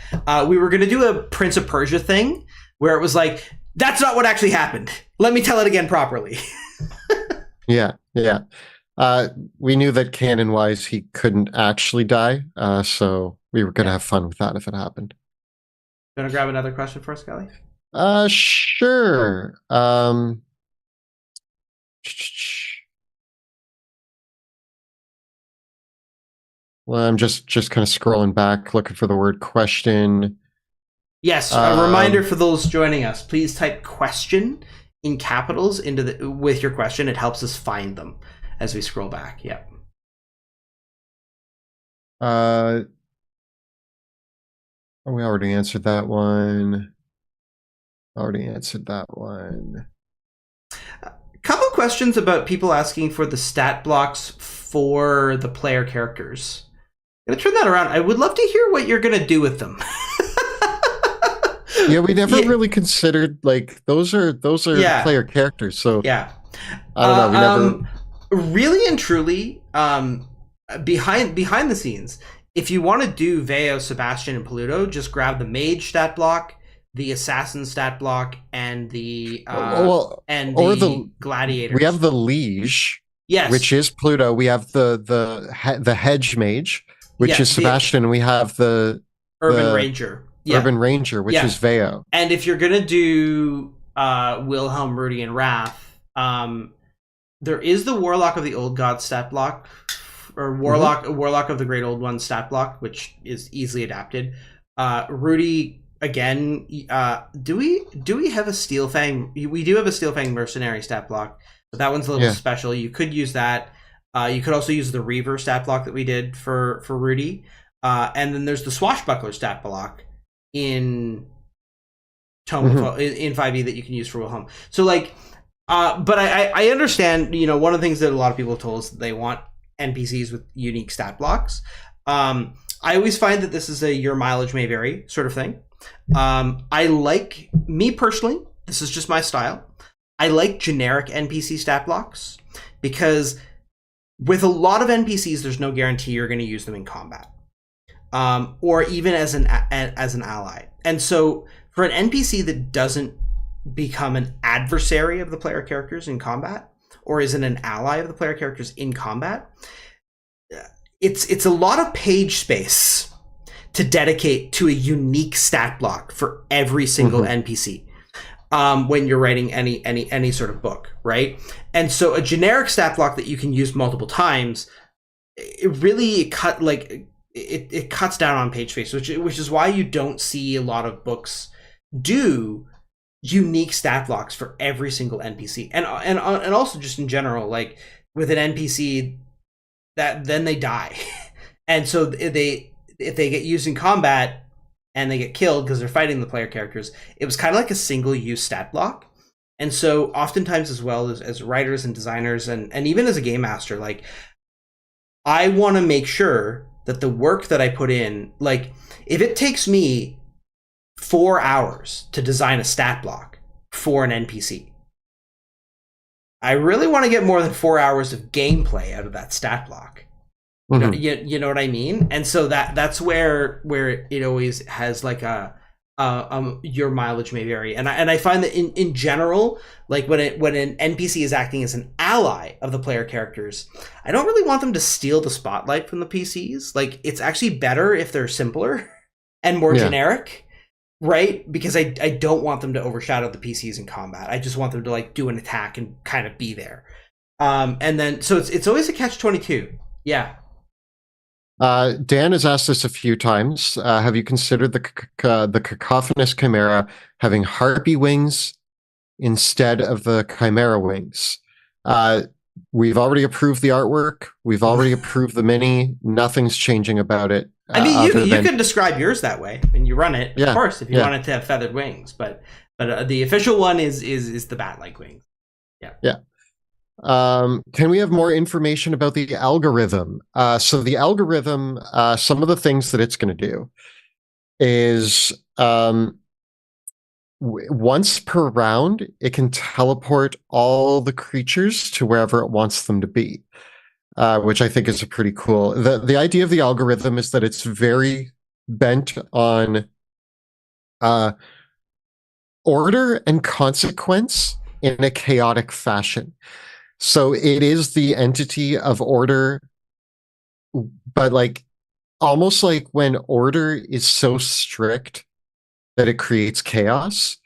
We were going to do a Prince of Persia thing where it was like, that's not what actually happened. Let me tell it again properly. Yeah. We knew that canon-wise he couldn't actually die, so we were going to have fun with that if it happened. Gonna grab another question for us, Kelly? Sure. Well, I'm just kind of scrolling back, looking for the word question. Yes, a reminder for those joining us: please type "question" in capitals with your question. It helps us find them as we scroll back. Yeah. We already answered that one. Couple questions about people asking for the stat blocks for the player characters. I'm gonna turn that around. I would love to hear what you're gonna do with them. Yeah, we never really considered, like, those are player characters. So yeah, I don't know. We never really and truly behind the scenes. If you want to do Veo, Sebastian, and Pluto, just grab the Mage stat block, the Assassin stat block, and the Gladiator. We have the Liege, yes, which is Pluto. We have the Hedge Mage, which is Sebastian. And we have the Urban Ranger. Yeah. Urban Ranger, which is Veo. And if you're gonna do Wilhelm, Rudy, and Wrath, there is the Warlock of the Old God stat block, or Warlock of the Great Old One stat block, which is easily adapted. Rudy, again, do we have a Steel Fang? We do have a Steel Fang Mercenary stat block, but that one's a little special. You could use that. You could also use the Reaver stat block that we did for Rudy. And then there's the Swashbuckler stat block in Tome in 5e that you can use for Wilhelm. So, like, but I understand, one of the things that a lot of people have told us that they want NPCs with unique stat blocks. I always find that this is a your mileage may vary sort of thing. I like, me personally, this is just my style, I like generic NPC stat blocks, because with a lot of NPCs, there's no guarantee you're going to use them in combat. Or even as an ally. And so for an NPC that doesn't become an adversary of the player characters in combat, or isn't an ally of the player characters in combat, it's a lot of page space to dedicate to a unique stat block for every single NPC when you're writing any sort of book, right? And so a generic stat block that you can use multiple times, it cuts down on page space, which is why you don't see a lot of books do unique stat blocks for every single NPC, and also just in general, like with an NPC that then they die, and so if they get used in combat and they get killed because they're fighting the player characters, it was kind of like a single use stat block. And so oftentimes, as well as writers and designers and even as a game master, like, I want to make sure that the work that I put in, like, if it takes me 4 hours to design a stat block for an NPC, I really want to get more than 4 hours of gameplay out of that stat block. You know what I mean? And so that's where it always has like a your mileage may vary, and I find that in general, like when an NPC is acting as an ally of the player characters, I don't really want them to steal the spotlight from the PCs. Like, it's actually better if they're simpler and more generic, right? Because I don't want them to overshadow the PCs in combat. I just want them to like do an attack and kind of be there. And then so it's always a catch-22. Yeah. Dan has asked this a few times. Have you considered the cacophonous chimera having harpy wings instead of the chimera wings? We've already approved the artwork. We've already approved the mini. Nothing's changing about it. I mean, you could describe yours that way when you run it, of course, if you want it to have feathered wings. But the official one is the bat-like wings. Yeah. Yeah. Can we have more information about the algorithm? So the algorithm, some of the things that it's going to do is once per round, it can teleport all the creatures to wherever it wants them to be, which I think is pretty cool. The idea of the algorithm is that it's very bent on order and consequence in a chaotic fashion. So it is the entity of order, but like almost like when order is so strict that it creates chaos,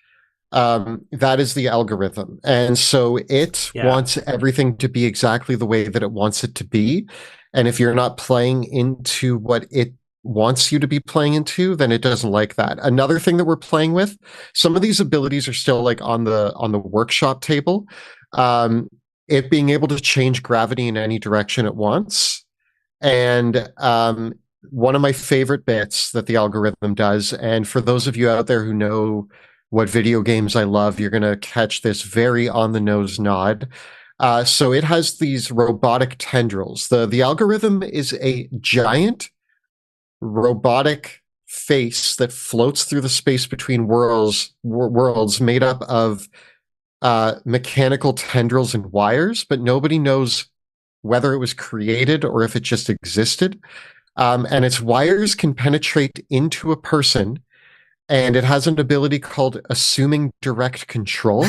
that is the algorithm. And so it wants everything to be exactly the way that it wants it to be. And if you're not playing into what it wants you to be playing into, then it doesn't like that. Another thing that we're playing with, some of these abilities are still like on the workshop table. It being able to change gravity in any direction it wants. And one of my favorite bits that the algorithm does, and for those of you out there who know what video games I love, you're going to catch this very on-the-nose nod. So it has these robotic tendrils. The algorithm is a giant robotic face that floats through the space between worlds made up of mechanical tendrils and wires, but nobody knows whether it was created or if it just existed. And its wires can penetrate into a person, and it has an ability called assuming direct control,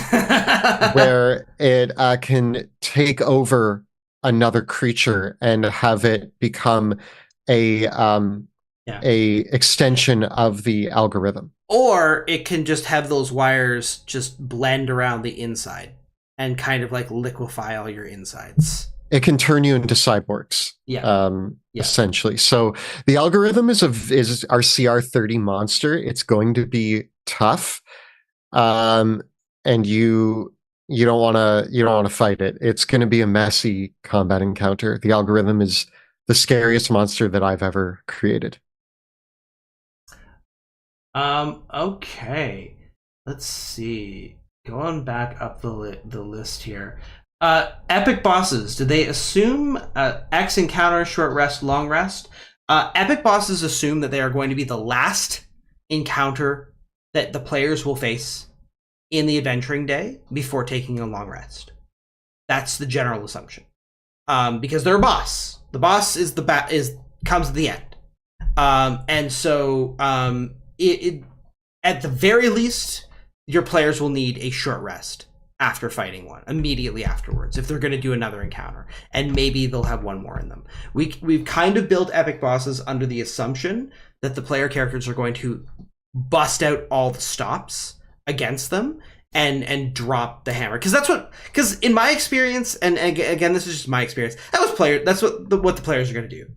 where it can take over another creature and have it become a extension of the algorithm. Or it can just have those wires just blend around the inside and kind of like liquefy all your insides. It can turn you into cyborgs, essentially. So the algorithm is our CR30 monster. It's going to be tough, and you don't want to fight it. It's going to be a messy combat encounter. The algorithm is the scariest monster that I've ever created. Okay. Let's see. Going back up the list here. Epic bosses. Do they assume X encounter, short rest, long rest? Epic bosses assume that they are going to be the last encounter that the players will face in the adventuring day before taking a long rest. That's the general assumption. Because they're a boss. The boss is comes at the end. And so it at the very least, your players will need a short rest after fighting one, immediately afterwards, if they're going to do another encounter, and maybe they'll have one more in them. We've kind of built epic bosses under the assumption that the player characters are going to bust out all the stops against them and drop the hammer, because in my experience, and again, this is just my experience, that's what the players are going to do.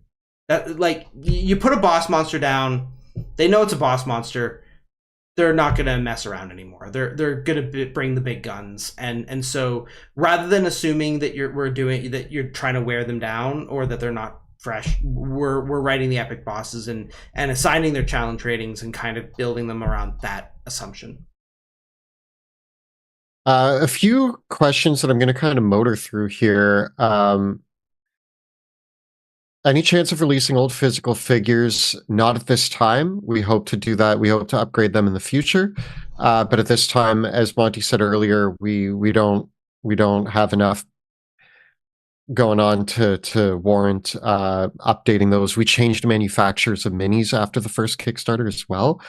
That, like, you put a boss monster down, they know it's a boss monster, they're not going to mess around anymore. They're going to bring the big guns, and so rather than assuming that you're trying to wear them down or that they're not fresh, we're writing the epic bosses and assigning their challenge ratings and kind of building them around that assumption. A few questions that I'm going to kind of motor through here. Any chance of releasing old physical figures? Not at this time. We hope to do that. We hope to upgrade them in the future. But at this time, as Monty said earlier, we don't have enough going on to warrant updating those. We changed manufacturers of minis after the first Kickstarter as well.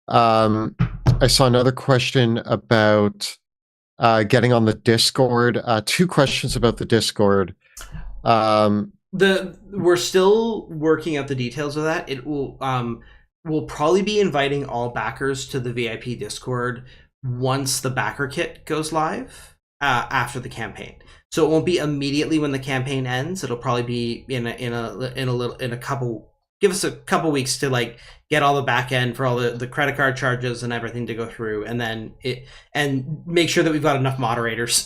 I saw another question about getting on the Discord. Two questions about the Discord. We're still working out the details of that. It will we'll probably be inviting all backers to the VIP Discord once the backer kit goes live after the campaign. So it won't be immediately when the campaign ends. It'll probably be in a couple. Give us a couple weeks to like get all the back end for all the credit card charges and everything to go through, and then and make sure that we've got enough moderators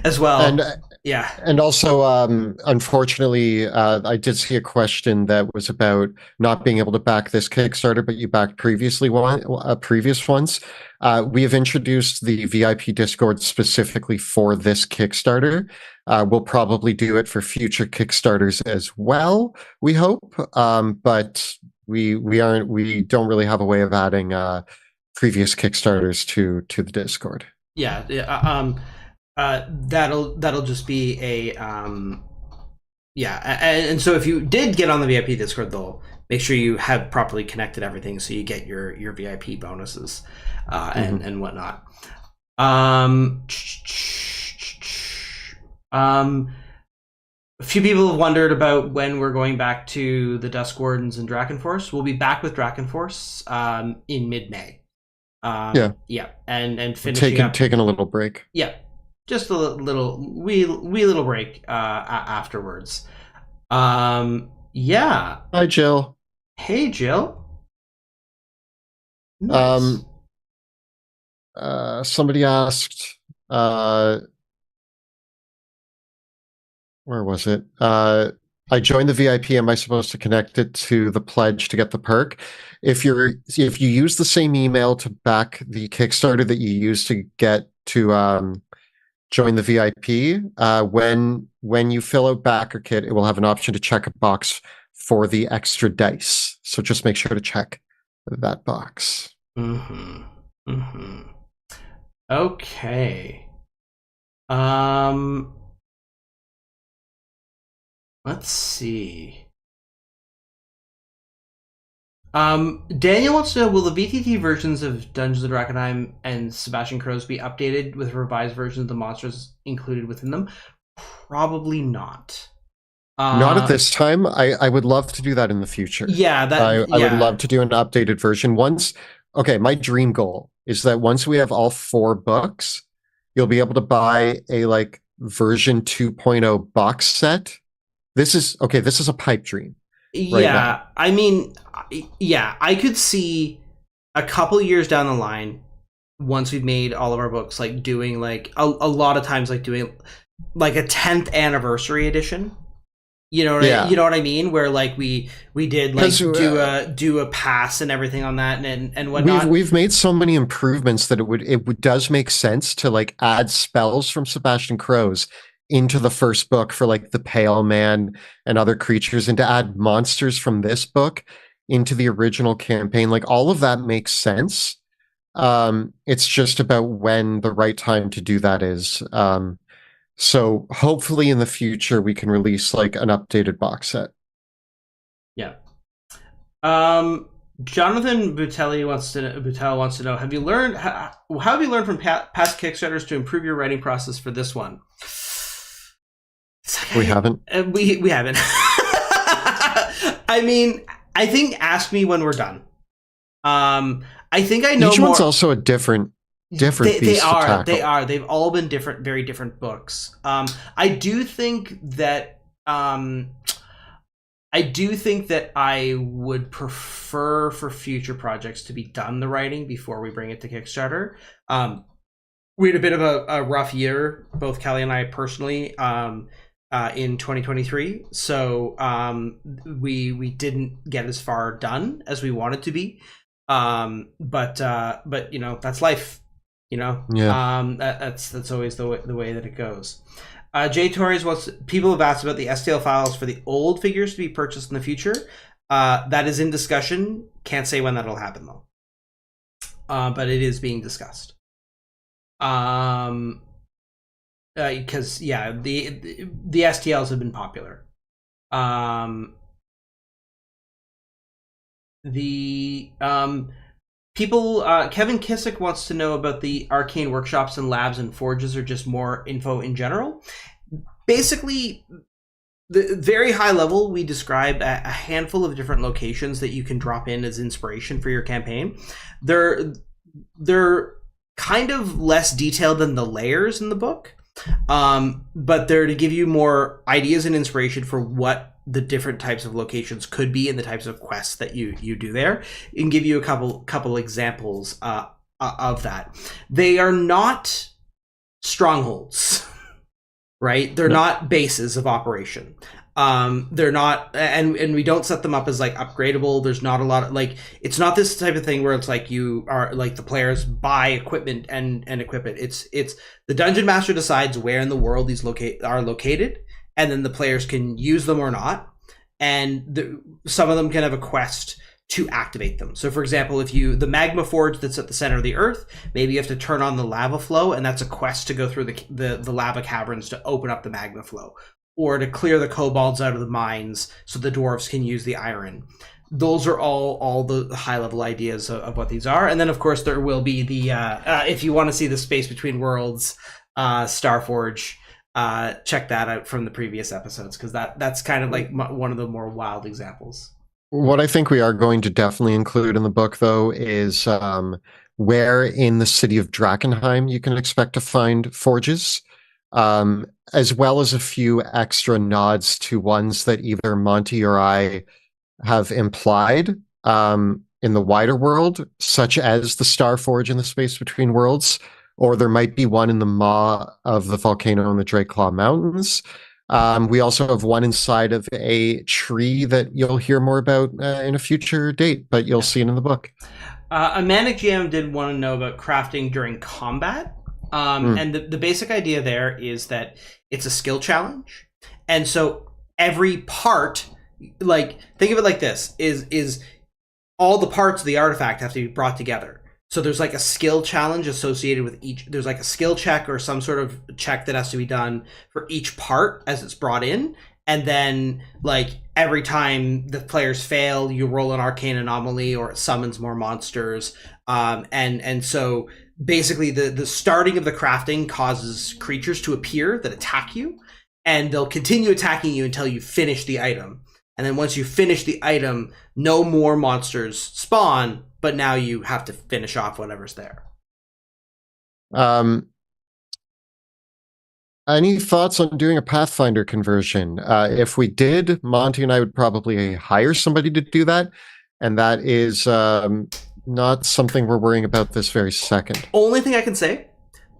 as well. And yeah, and also, unfortunately, I did see a question that was about not being able to back this Kickstarter, but you backed previous ones. We have introduced the VIP Discord specifically for this Kickstarter. We'll probably do it for future Kickstarters as well, we hope. But we don't really have a way of adding previous Kickstarters to the Discord. Yeah. That'll just be a and so if you did get on the VIP Discord, though, make sure you have properly connected everything so you get your VIP bonuses and whatnot. A few people have wondered about when we're going back to the Dusk Wardens and Drakenforce. We'll be back with Drakenforce in mid-May. And finishing up, taking a little break. Yeah, just a wee little break afterwards. Yeah. Hi, Jill. Hey, Jill. Nice. Somebody asked, where was it? I joined the VIP. Am I supposed to connect it to the pledge to get the perk? If you use the same email to back the Kickstarter that you use to get to join the VIP, when you fill out backer kit, it will have an option to check a box for the extra dice. So just make sure to check that box. Okay. Let's see. Daniel wants to know, will the VTT versions of Dungeons of Drakkenheim and Sebastian Crows be updated with revised versions of the monsters included within them? Probably not. Not at this time. I would love to do that in the future. Yeah, I would love to do an updated version. My dream goal is that once we have all 4 books, you'll be able to buy a version 2.0 box set. This is a pipe dream. Right now. I mean, I could see a couple years down the line, once we've made all of our books, doing a lot of times doing a 10th anniversary edition. You know what I mean? Where we did do a pass and everything on that and whatnot. We've made so many improvements that it does make sense to add spells from Sebastian Crows into the first book for the Pale Man and other creatures, and to add monsters from this book into the original campaign. All of that makes sense. It's just about when the right time to do that is. So hopefully in the future we can release an updated box set. Yeah. Jonathan Butelli wants to know, have you learned how have you learned from past Kickstarters to improve your writing process for this one? We haven't. We haven't. I mean, I think ask me when we're done. I think I know. Each one's also a different beast to tackle. They are. They've all been different, very different books. I do think that I would prefer for future projects to be done the writing before we bring it to Kickstarter. We had a bit of a rough year, both Kelly and I personally, in 2023. So we didn't get as far done as we wanted to be. But that's life. Yeah. That's always the way that it goes. Jay Torres wants people have asked about the STL files for the old figures to be purchased in the future. That is in discussion. Can't say when that'll happen though. But it is being discussed. Because the STLs have been popular. People, Kevin Kissick wants to know about the Arcane workshops and labs and forges, or just more info in general. Basically, the very high level, we describe a handful of different locations that you can drop in as inspiration for your campaign. They're kind of less detailed than the layers in the book, but they're to give you more ideas and inspiration for what the different types of locations could be and the types of quests that you do there, and give you a couple examples of that. They are not strongholds, right? They're not bases of operation. They're not, and we don't set them up as like upgradable. There's not a lot of like, it's not this type of thing where it's like you are like the players buy equipment and equip it. It's the dungeon master decides where in the world these are located, and then the players can use them or not. And some of them can have a quest to activate them. So for example, if the magma forge that's at the center of the earth, maybe you have to turn on the lava flow, and that's a quest to go through the lava caverns to open up the magma flow, or to clear the kobolds out of the mines so the dwarves can use the iron. Those are all the high level ideas of what these are. And then of course there will be the if you want to see the space between worlds, Starforge, check that out from the previous episodes, because that's kind of like one of the more wild examples. What I think we are going to definitely include in the book, though, is where in the city of Drakkenheim you can expect to find forges, as well as a few extra nods to ones that either Monty or I have implied in the wider world, such as the Starforge in the Space Between Worlds, or there might be one in the maw of the volcano in the Drakeclaw Mountains. We also have one inside of a tree that you'll hear more about in a future date, but you'll see it in the book. A Manic GM did want to know about crafting during combat. And the basic idea there is that it's a skill challenge. And so every part, like, think of it like this, is all the parts of the artifact have to be brought together. So there's like a skill challenge associated with each. There's like a skill check or some sort of check that has to be done for each part as it's brought in. And then like every time the players fail, you roll an arcane anomaly or it summons more monsters. And so basically the starting of the crafting causes creatures to appear that attack you, and they'll continue attacking you until you finish the item. And then once you finish the item, no more monsters spawn, but now you have to finish off whatever's there. Any thoughts on doing a Pathfinder conversion? If we did, Monty and I would probably hire somebody to do that. And that is not something we're worrying about this very second. Only thing I can say,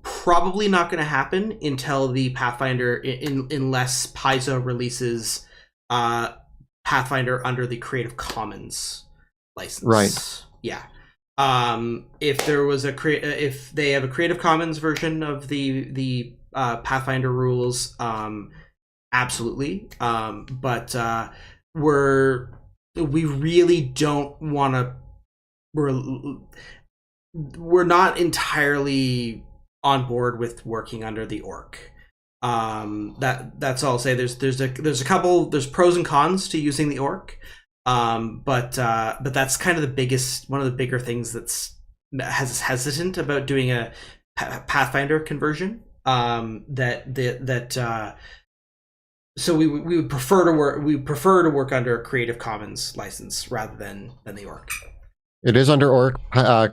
probably not going to happen until the Pathfinder, unless Paizo releases Pathfinder under the Creative Commons license. Right. Yeah. If there was if they have a Creative Commons version of the Pathfinder rules, absolutely. But we really don't want to. We're not entirely on board with working under the orc. That's all I'll say. There's a couple. There's pros and cons to using the orc. But that's kind of one of the bigger things that's hesitant about doing a Pathfinder conversion. So we would prefer to work under a Creative Commons license rather than the orc. It is under orc.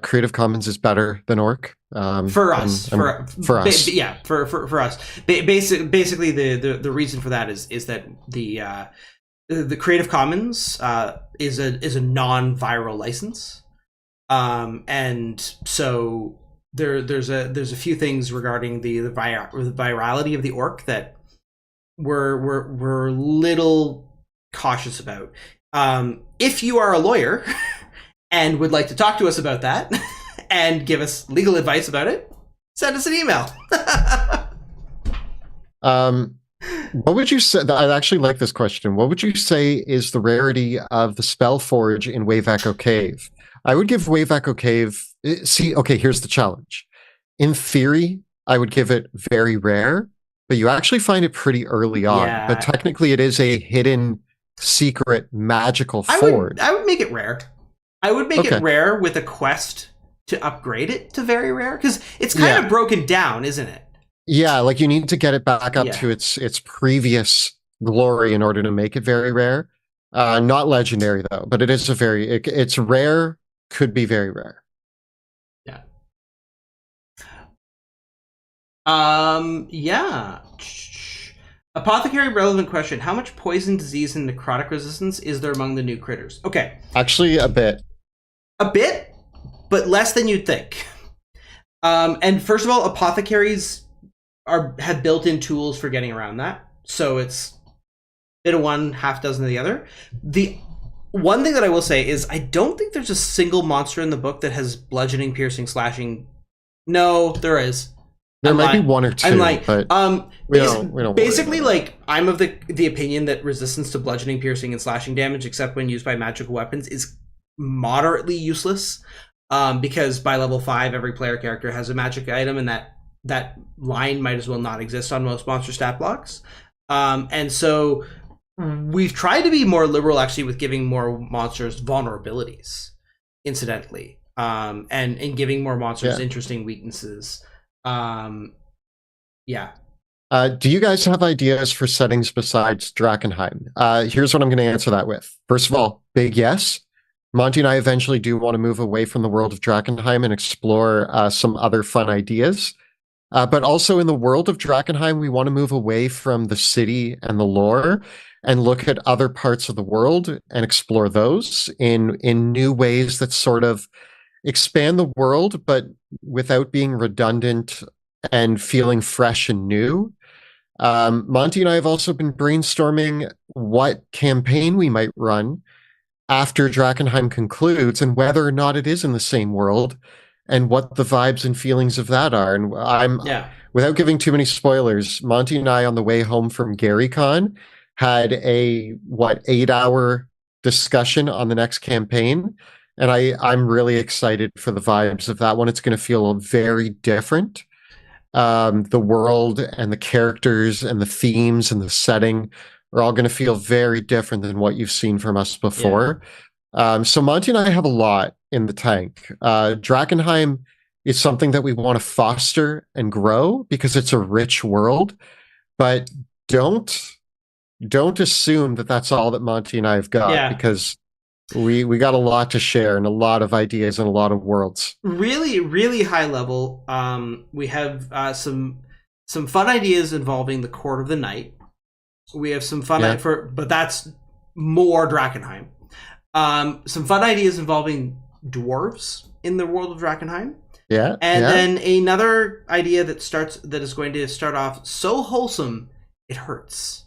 Creative Commons is better than orc. For us. For us. For us. Basically the reason for that is that the Creative Commons is a non-viral license, and so there's a few things regarding the virality of the orc that we're a little cautious about. If you are a lawyer and would like to talk to us about that and give us legal advice about it, send us an email. Um, what would you say? I actually like this question. What would you say is the rarity of the spell forge in Wave Echo Cave? I would give Wave Echo Cave. See, okay, here's the challenge. In theory, I would give it very rare, but you actually find it pretty early on. But Yeah, technically, it is a hidden, secret, magical I forge. would make it rare. I would make it Okay. rare with a quest to upgrade it to very rare because it's kind Yeah. of broken down, isn't it? Yeah, like you need to get it back up Yeah. to its previous glory in order to make it very rare. Not legendary though, but it is it's rare, could be very rare. Yeah. Yeah. Apothecary relevant question. How much poison, disease, and necrotic resistance is there among the new critters? Okay. Actually, a bit. A bit, but less than you'd think. And first of all, apothecaries have built-in tools for getting around that. So it's a bit of one, half dozen of the other. The one thing that I will say is I don't think there's a single monster in the book that has bludgeoning, piercing, slashing. No, there is. There I'm might be lying. one or two, I'm like, but we don't worry basically, about it. like, I'm of the opinion that resistance to bludgeoning, piercing, and slashing damage, except when used by magical weapons, is moderately useless. Because by level 5, every player character has a magic item, and that line might as well not exist on most monster stat blocks. And so we've tried to be more liberal, actually, with giving more monsters vulnerabilities, incidentally, and giving more monsters interesting weaknesses. Yeah. Do you guys have ideas for settings besides Drakkenheim? Here's what I'm going to answer that with. First of all, big yes. Monty and I eventually do want to move away from the world of Drakkenheim and explore some other fun ideas. But also in the world of Drakkenheim, we want to move away from the city and the lore and look at other parts of the world and explore those in new ways that sort of expand the world, but without being redundant and feeling fresh and new. Monty and I have also been brainstorming what campaign we might run after Drakkenheim concludes and whether or not it is in the same world and what the vibes and feelings of that are. And without giving too many spoilers, Monty and I on the way home from GaryCon had a 8-hour discussion on the next campaign. And I'm really excited for the vibes of that one. It's going to feel very different. The world and the characters and the themes and the setting are all going to feel very different than what you've seen from us before. So Monty and I have a lot in the tank. Drakkenheim is something that we want to foster and grow because it's a rich world, but don't assume that that's all that Monty and I have got because we got a lot to share and a lot of ideas and a lot of worlds. Really, really high level. We have some fun ideas involving the Court of the Night. We have some fun but that's more Drakkenheim. Some fun ideas involving dwarves in the world of Drakkenheim. And then another idea that is going to start off so wholesome it hurts.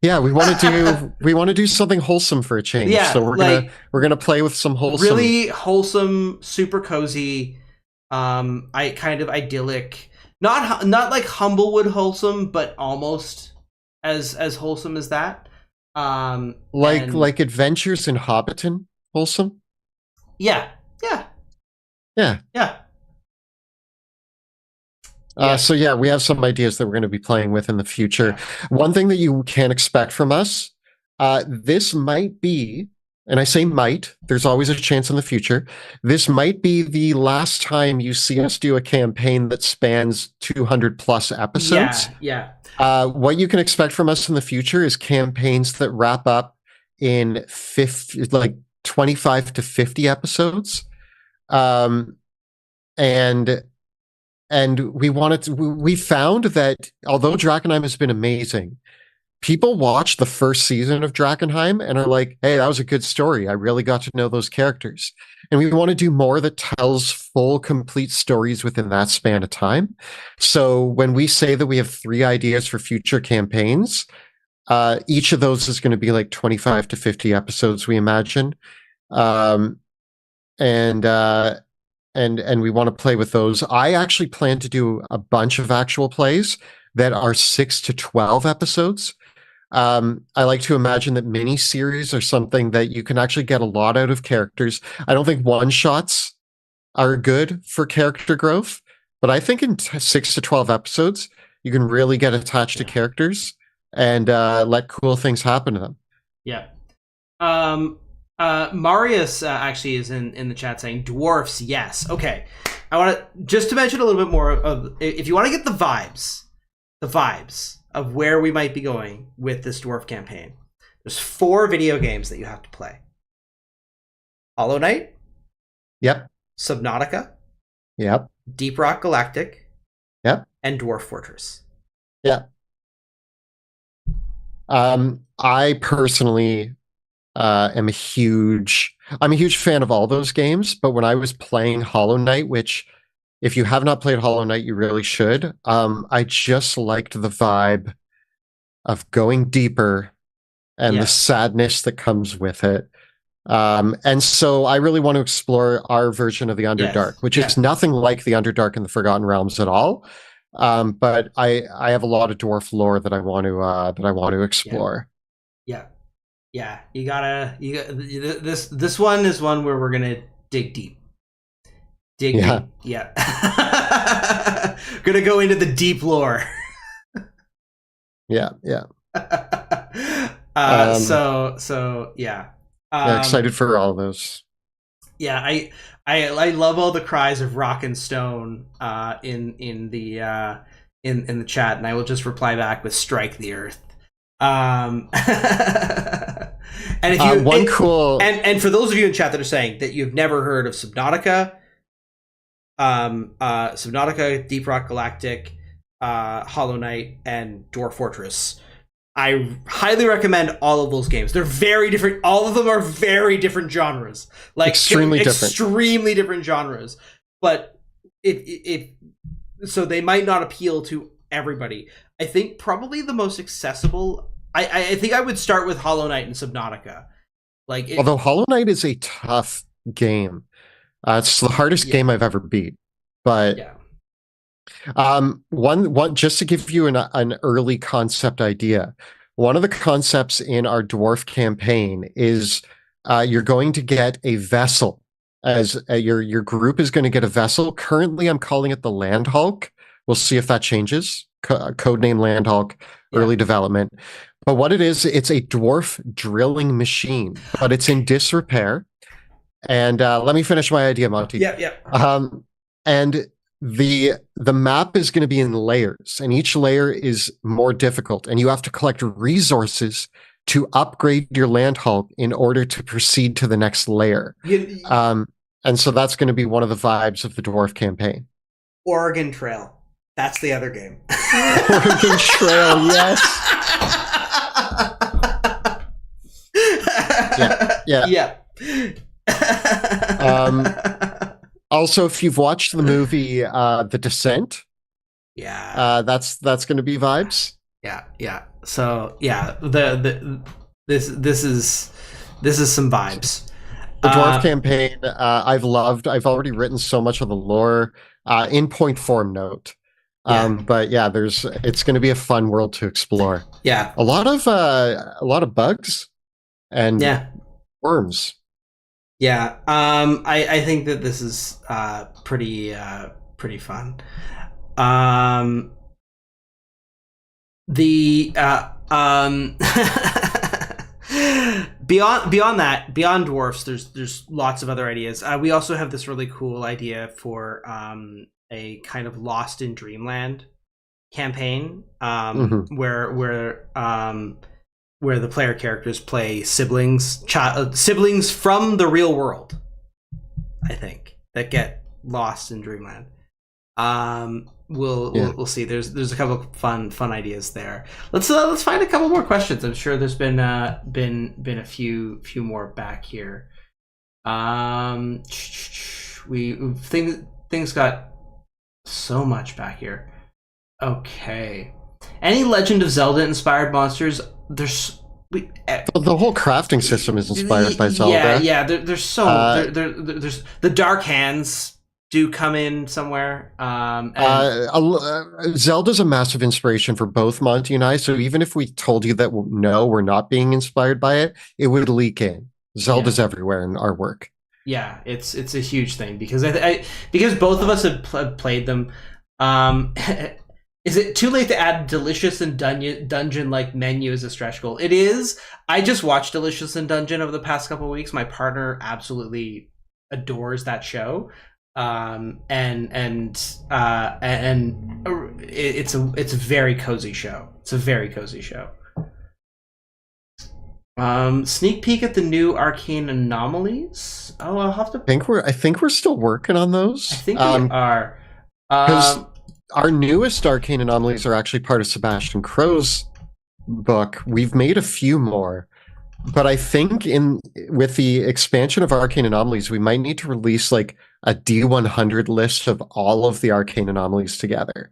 Yeah, we want to do something wholesome for a change. Yeah, so we're gonna play with some wholesome, really wholesome, super cozy, I kind of idyllic, not like Humblewood wholesome, but almost as wholesome as that. Like Adventures in Hobbiton wholesome. Yeah. So yeah, we have some ideas that we're going to be playing with in the future. One thing that you can expect from us, this might be, and I say might, there's always a chance in the future, this might be the last time you see us do a campaign that spans 200 plus episodes. What you can expect from us in the future is campaigns that wrap up in 25 to 50 episodes. And we found that although Drakkenheim has been amazing, people watch the first season of Drakkenheim and are like, hey, that was a good story. I really got to know those characters. And we want to do more that tells full, complete stories within that span of time. So when we say that we have 3 ideas for future campaigns, each of those is going to be like 25 to 50 episodes, we imagine. And we want to play with those. I actually plan to do a bunch of actual plays. that are 6 to 12 episodes. I like to imagine that miniseries are something that you can actually get a lot out of characters. I don't think one-shots are good for character growth, but I think in 6 to 12 episodes, you can really get attached to characters and let cool things happen to them. Yeah. Marius actually is in the chat saying dwarfs, yes. Okay. I want to just to mention a little bit more of, if you want to get the vibes of where we might be going with this dwarf campaign, there's 4 video games that you have to play. Hollow Knight. Yep. Subnautica. Yep. Deep Rock Galactic. Yep. And Dwarf Fortress. Yep. I personally I'm a huge fan of all those games, but when I was playing Hollow Knight, which if you have not played Hollow Knight, you really should. I just liked the vibe of going deeper and the sadness that comes with it. And so I really want to explore our version of the Underdark, which is nothing like the Underdark in the Forgotten Realms at all. But I have a lot of dwarf lore that I want to explore. Yeah, you got this one is one where we're gonna dig deep. Deep. Yeah. Gonna go into the deep lore. Yeah. So yeah. Excited for all of those. Yeah, I love all the cries of rock and stone in the chat, and I will just reply back with strike the earth. And if you and for those of you in chat that are saying that you've never heard of Subnautica, Deep Rock Galactic, Hollow Knight, and Dwarf Fortress, I highly recommend all of those games. They're very different. All of them are very different genres, like extremely different genres. But so they might not appeal to everybody. I think probably the most accessible. I think I would start with Hollow Knight and Subnautica. Although Hollow Knight is a tough game, it's the hardest game I've ever beat. But one just to give you an early concept idea, one of the concepts in our dwarf campaign is you're going to get a vessel. As your group is going to get a vessel. Currently, I'm calling it the Land Hulk. We'll see if that changes. Codename Land Hulk, early development. But what it is, it's a dwarf drilling machine, but it's in disrepair. And let me finish my idea, Monty. And the map is going to be in layers, and each layer is more difficult, and you have to collect resources to upgrade your Land Hulk in order to proceed to the next layer. And so that's going to be one of the vibes of the dwarf campaign. Oregon Trail. That's the other game. Oregon Trail, yes. Yeah. Also, if you've watched the movie The Descent, that's going to be vibes. Yeah. So this is some vibes. The dwarf campaign, I've loved. I've already written so much of the lore in point form note. But yeah, it's going to be a fun world to explore. Yeah, a lot of bugs and worms. Yeah, I think that this is pretty fun. Beyond that, beyond dwarfs, there's lots of other ideas. We also have this really cool idea for a kind of Lost in Dreamland campaign, where the player characters play siblings from the real world, I think, that get lost in Dreamland. We'll see. There's a couple of fun ideas there. Let's find a couple more questions. I'm sure there's been a few more back here. Things got so much back here. Okay. Any Legend of Zelda inspired monsters? The whole crafting system is inspired by Zelda. Yeah. There's the Dark Hands do come in somewhere. Zelda's a massive inspiration for both Monty and I. So even if we told you that no, we're not being inspired by it, it would leak in. Zelda's everywhere in our work. Yeah, it's a huge thing because because both of us have played them. Is it too late to add Delicious and Dungeon like menu as a stretch goal? It is. I just watched Delicious and Dungeon over the past couple of weeks. My partner absolutely adores that show. And it's a very cozy show. It's a very cozy show. Sneak peek at the new Arcane Anomalies. Oh, I'll have to. I think we're still working on those. I think we are. Because our newest Arcane Anomalies are actually part of Sebastian Crow's book. We've made a few more, but I think with the expansion of Arcane Anomalies, we might need to release like a D100 list of all of the Arcane Anomalies together.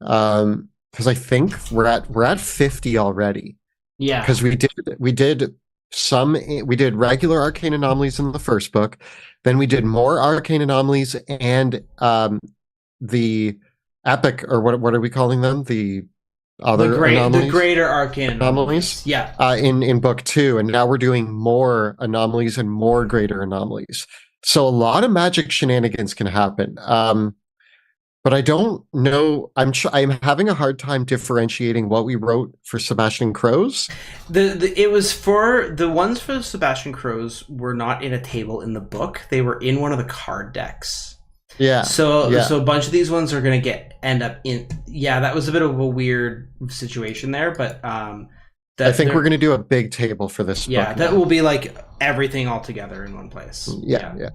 Because I think we're at 50 already. Yeah. Because we did regular Arcane Anomalies in the first book, then we did more Arcane Anomalies and the epic, or what are we calling them? The greater Arcane Anomalies. Yeah. In book 2, and now we're doing more anomalies and more greater anomalies. So a lot of magic shenanigans can happen. But I don't know. I'm having a hard time differentiating what we wrote for Sebastian Crow's. It was for the ones for Sebastian Crow's were not in a table in the book. They were in one of the card decks. Yeah. So a bunch of these ones are going to end up in. Yeah, that was a bit of a weird situation there, but I think we're going to do a big table for this. Yeah, book that now. will be like everything all together in one place. Yeah.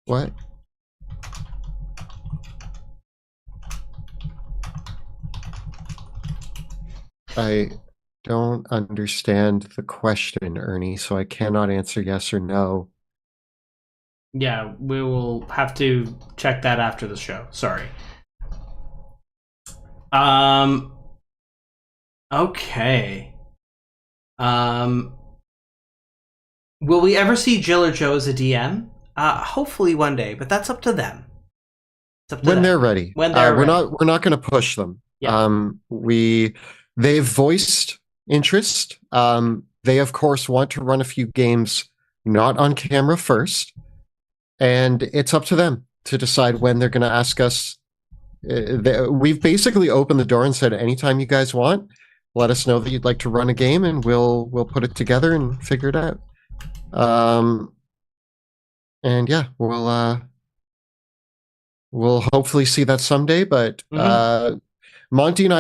What? I don't understand the question, Ernie, so I cannot answer yes or no. Yeah, we will have to check that after the show. Sorry. Okay. Will we ever see Jill or Joe as a DM? Hopefully one day, but that's up to them. It's up to them. They're ready. When they're ready. We're not going to push them. Yeah. They've voiced interest. They of course want to run a few games not on camera first, and it's up to them to decide when they're going to ask us. We've basically opened the door and said, anytime you guys want, let us know that you'd like to run a game, and we'll put it together and figure it out. And yeah, we'll hopefully see that someday. But Monty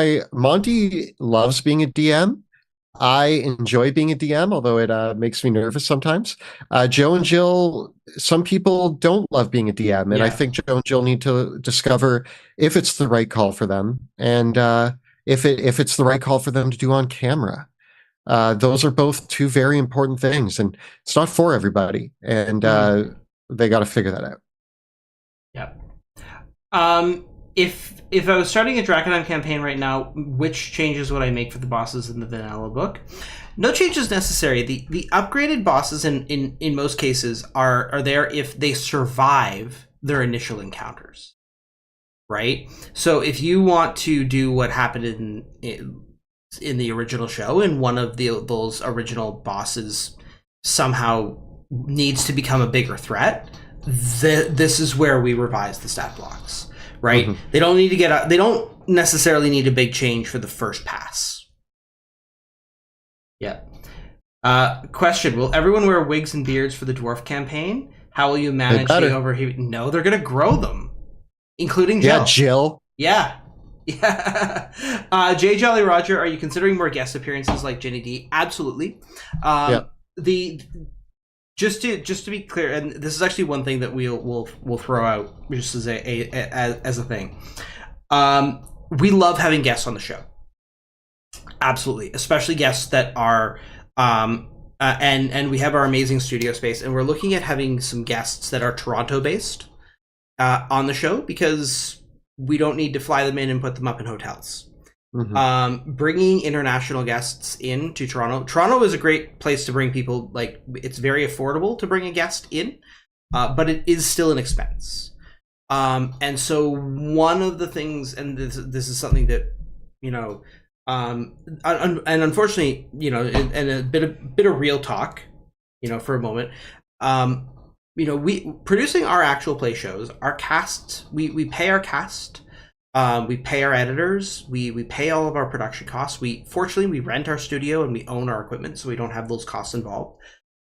loves being a DM. I enjoy being a DM, although it makes me nervous sometimes. Joe and Jill, some people don't love being a DM, and I think Joe and Jill need to discover if it's the right call for them, and if it's the right call for them to do on camera. Those are both two very important things, and it's not for everybody, and they got to figure that out. Yeah. If I was starting a DRAKKENHEIM campaign right now, which changes would I make for the bosses in the vanilla book? No changes necessary. The upgraded bosses in most cases are there if they survive their initial encounters, right? So if you want to do what happened in the original show, and one of those original bosses somehow needs to become a bigger threat, this is where we revise the stat blocks. Right? Mm-hmm. They don't necessarily need a big change for the first pass. Yeah. Question: will everyone wear wigs and beards for the dwarf campampign? How will you manage the overheating? No, they're gonna grow them, including Jill. Yeah, Jill. Yeah. J Jolly Roger, are you considering more guest appearances like Jenny D? Absolutely. Just to be clear, and this is actually one thing that we'll throw out just as a thing. We love having guests on the show. Absolutely, especially guests that are and we have our amazing studio space, and we're looking at having some guests that are Toronto based on the show, because we don't need to fly them in and put them up in hotels. Hmm. Bringing international guests in to Toronto. Toronto is a great place to bring people. Like, it's very affordable to bring a guest in, but it is still an expense. And so one of the things, and this is something that, you know, and unfortunately, and a bit of real talk, for a moment. um, we producing our actual play shows, our cast, we pay our cast, we pay our editors, we pay all of our production costs. We fortunately we rent our studio and we own our equipment, so we don't have those costs involved.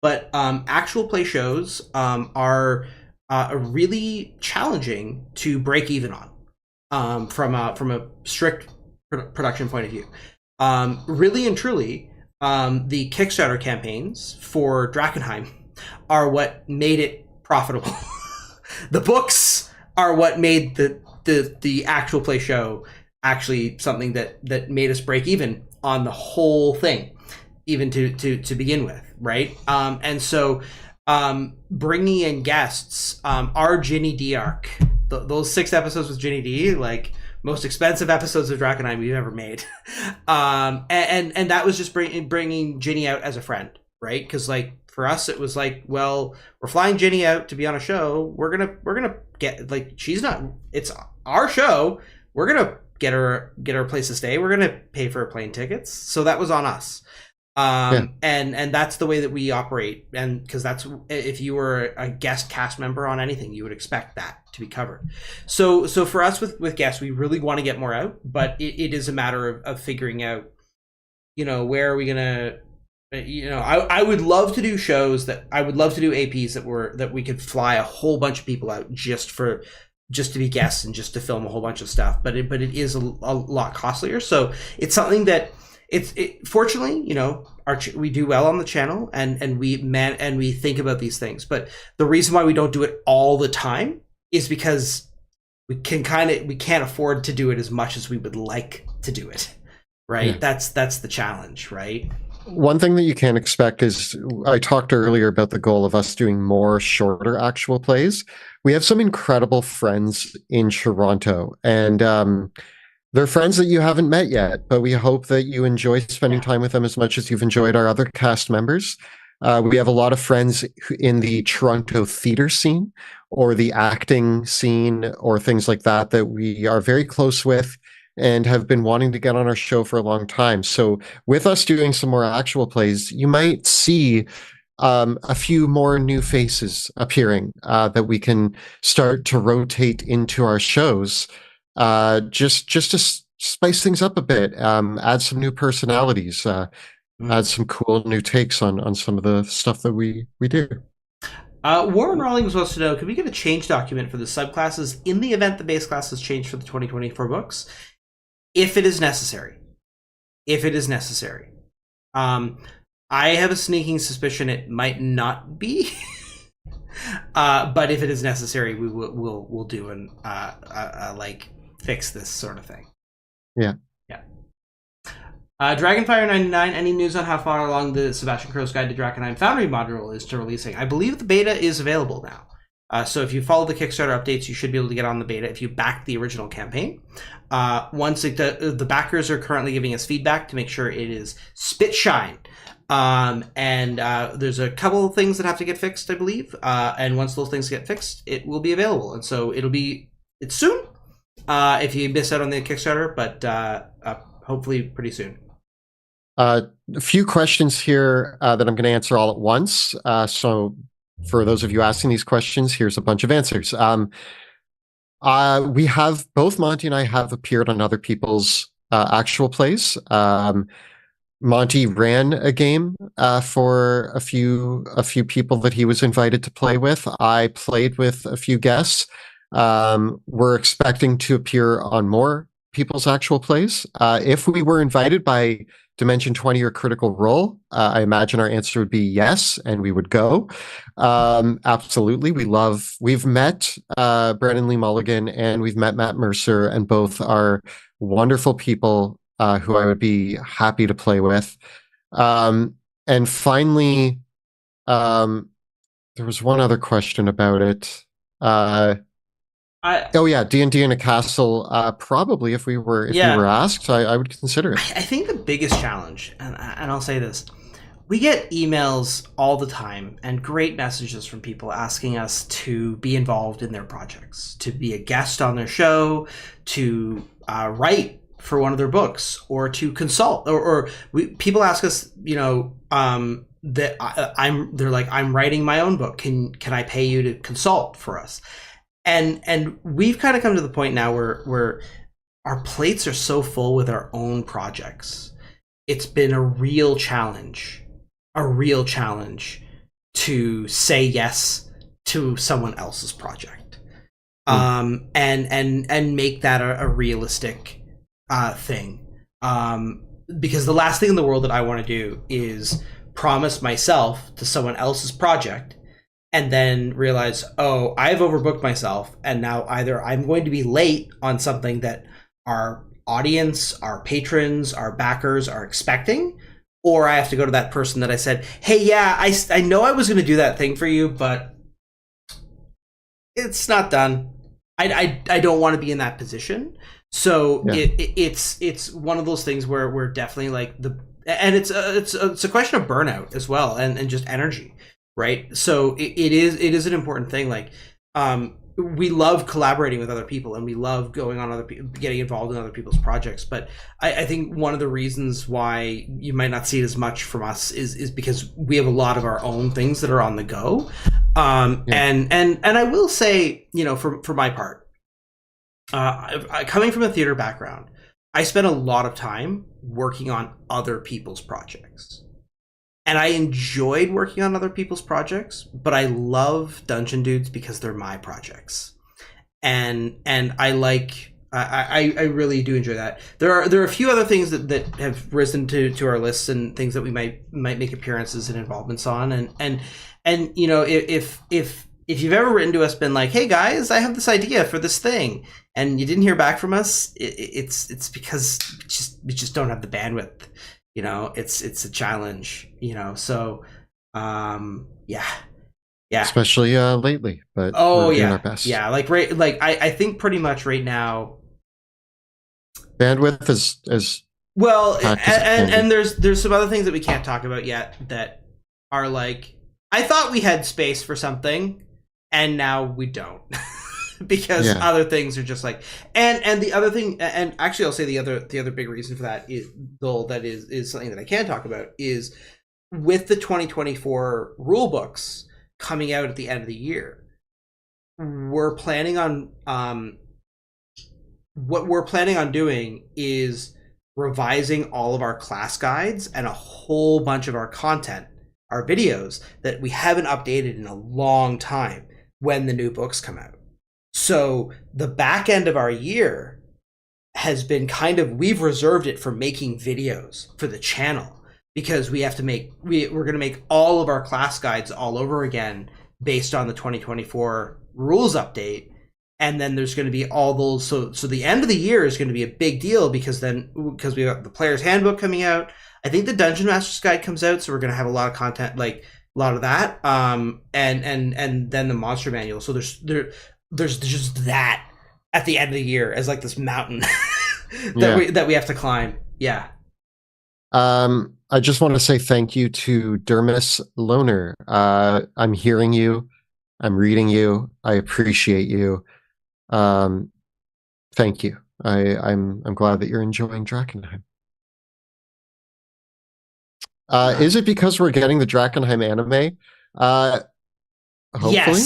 But actual play shows are really challenging to break even on, from a strict production point of view. Really and truly, the Kickstarter campaigns for Drakkenheim are what made it profitable. The books are what made the actual play show actually something that made us break even on the whole thing, even to begin with, right? And so bringing in guests, our Ginny D arc, those 6 episodes with Ginny D, like, most expensive episodes of Drakkenheim we've ever made. And that was just bringing Ginny out as a friend, right? Because, like, for us it was like, well, we're flying Ginny out to be on a show. We're gonna get, like, she's not, it's our show. We're gonna get her a place to stay. We're gonna pay for her plane tickets. So that was on us. Yeah. And that's the way that we operate. And because that's, if you were a guest cast member on anything, you would expect that to be covered. So for us with guests, we really want to get more out, but it is a matter of figuring out, where are we gonna, I would love to do shows I would love to do APs that we could fly a whole bunch of people out just to be guests and just to film a whole bunch of stuff. But it is a lot costlier. So it's something that, fortunately, we do well on the channel, and we think about these things. But the reason why we don't do it all the time is because we can't afford to do it as much as we would like to do it, right? Yeah. That's the challenge, right? One thing that you can't expect is, I talked earlier about the goal of us doing more shorter actual plays. We have some incredible friends in Toronto, and they're friends that you haven't met yet, but we hope that you enjoy spending Yeah. time with them as much as you've enjoyed our other cast members. We have a lot of friends in the Toronto theater scene or the acting scene or things like that that we are very close with and have been wanting to get on our show for a long time. So with us doing some more actual plays, you might see a few more new faces appearing that we can start to rotate into our shows, just to spice things up a bit, add some new personalities, add some cool new takes on some of the stuff that we do. Warren Rawlings wants to know, could we get a change document for the subclasses in the event the base classes change for the 2024 books? If it is necessary. If it is necessary. I have a sneaking suspicion it might not be. But if it is necessary, we'll do an like, fix this sort of thing. Yeah. Yeah. Dragonfire99, any news on how far along the Sebastian Crow's Guide to Drakkenheim Foundry module is to releasing? I believe the beta is available now. So if you follow the Kickstarter updates, you should be able to get on the beta if you back the original campaign. Once the backers are currently giving us feedback to make sure it is spit shine. And there's a couple of things that have to get fixed, I believe. And once those things get fixed, it will be available. And so it's soon, if you miss out on the Kickstarter, but hopefully pretty soon. A few questions here that I'm going to answer all at once. So for those of you asking these questions, here's a bunch of answers. We have, both Monty and I have appeared on other people's actual plays. Monty ran a game for a few people that he was invited to play with. I played with a few guests. We're expecting to appear on more people's actual plays. If we were invited by Dimension 20 or Critical Role, I imagine our answer would be yes, and we would go. Absolutely. We've met Brennan Lee Mulligan and we've met Matt Mercer, and both are wonderful people who I would be happy to play with. And finally, there was one other question about it. Oh yeah, D&D in a castle. Probably if we were Yeah, asked, I would consider it. I think the biggest challenge, and I'll say this, we get emails all the time and great messages from people asking us to be involved in their projects, to be a guest on their show, to write for one of their books, or to consult, people ask us, that they're like, I'm writing my own book. Can I pay you to consult for us? And we've kind of come to the point now where our plates are so full with our own projects. It's been a real challenge to say yes to someone else's project, and make that a realistic thing. Because the last thing in the world that I want to do is promise myself to someone else's project and then realize, oh, I've overbooked myself, and now either I'm going to be late on something that our audience, our patrons, our backers are expecting, or I have to go to that person that I said, hey, yeah, I know I was going to do that thing for you, but it's not done. I don't want to be in that position. So Yeah. it's one of those things where we're definitely like and it's a question of burnout as well, and just energy, right? So it is an important thing. Like, we love collaborating with other people, and we love going on getting involved in other people's projects. But I think one of the reasons why you might not see it as much from us is because we have a lot of our own things that are on the go. And I will say, for my part, coming from a theater background, I spent a lot of time working on other people's projects. And I enjoyed working on other people's projects, but I love Dungeon Dudes because they're my projects. And I really do enjoy that. There are a few other things that have risen to our lists, and things that we might make appearances and involvements on. And if you've ever written to us, been like, hey guys, I have this idea for this thing, and you didn't hear back from us, it's because we just don't have the bandwidth. It's a challenge. So yeah. Especially lately, but Oh we're doing yeah, our best. yeah. I think pretty much right now. Bandwidth is Well, packed as it can be. and there's some other things that we can't talk about yet that are like, I thought we had space for something, and now we don't. Because Yeah. other things are just like, and the other thing, and actually I'll say the other big reason for that is, though, that is something that I can talk about, is with the 2024 rule books coming out at the end of the year, we're planning on what we're planning on doing is revising all of our class guides and a whole bunch of our content, our videos that we haven't updated in a long time when the new books come out. So the back end of our year has been we've reserved it for making videos for the channel, because we're going to make all of our class guides all over again based on the 2024 rules update. And then there's going to be all those. So the end of the year is going to be a big deal, because we got the player's handbook coming out. I think the Dungeon Master's Guide comes out, so we're going to have a lot of content, like a lot of that. And then the Monster Manual. So there's just that at the end of the year as like this mountain that we have to climb. Yeah. I just want to say thank you to Dermis Loner. I'm hearing you. I'm reading you. I appreciate you. Thank you. I'm glad that you're enjoying Drakkenheim. Is it because we're getting the Drakkenheim anime? Hopefully.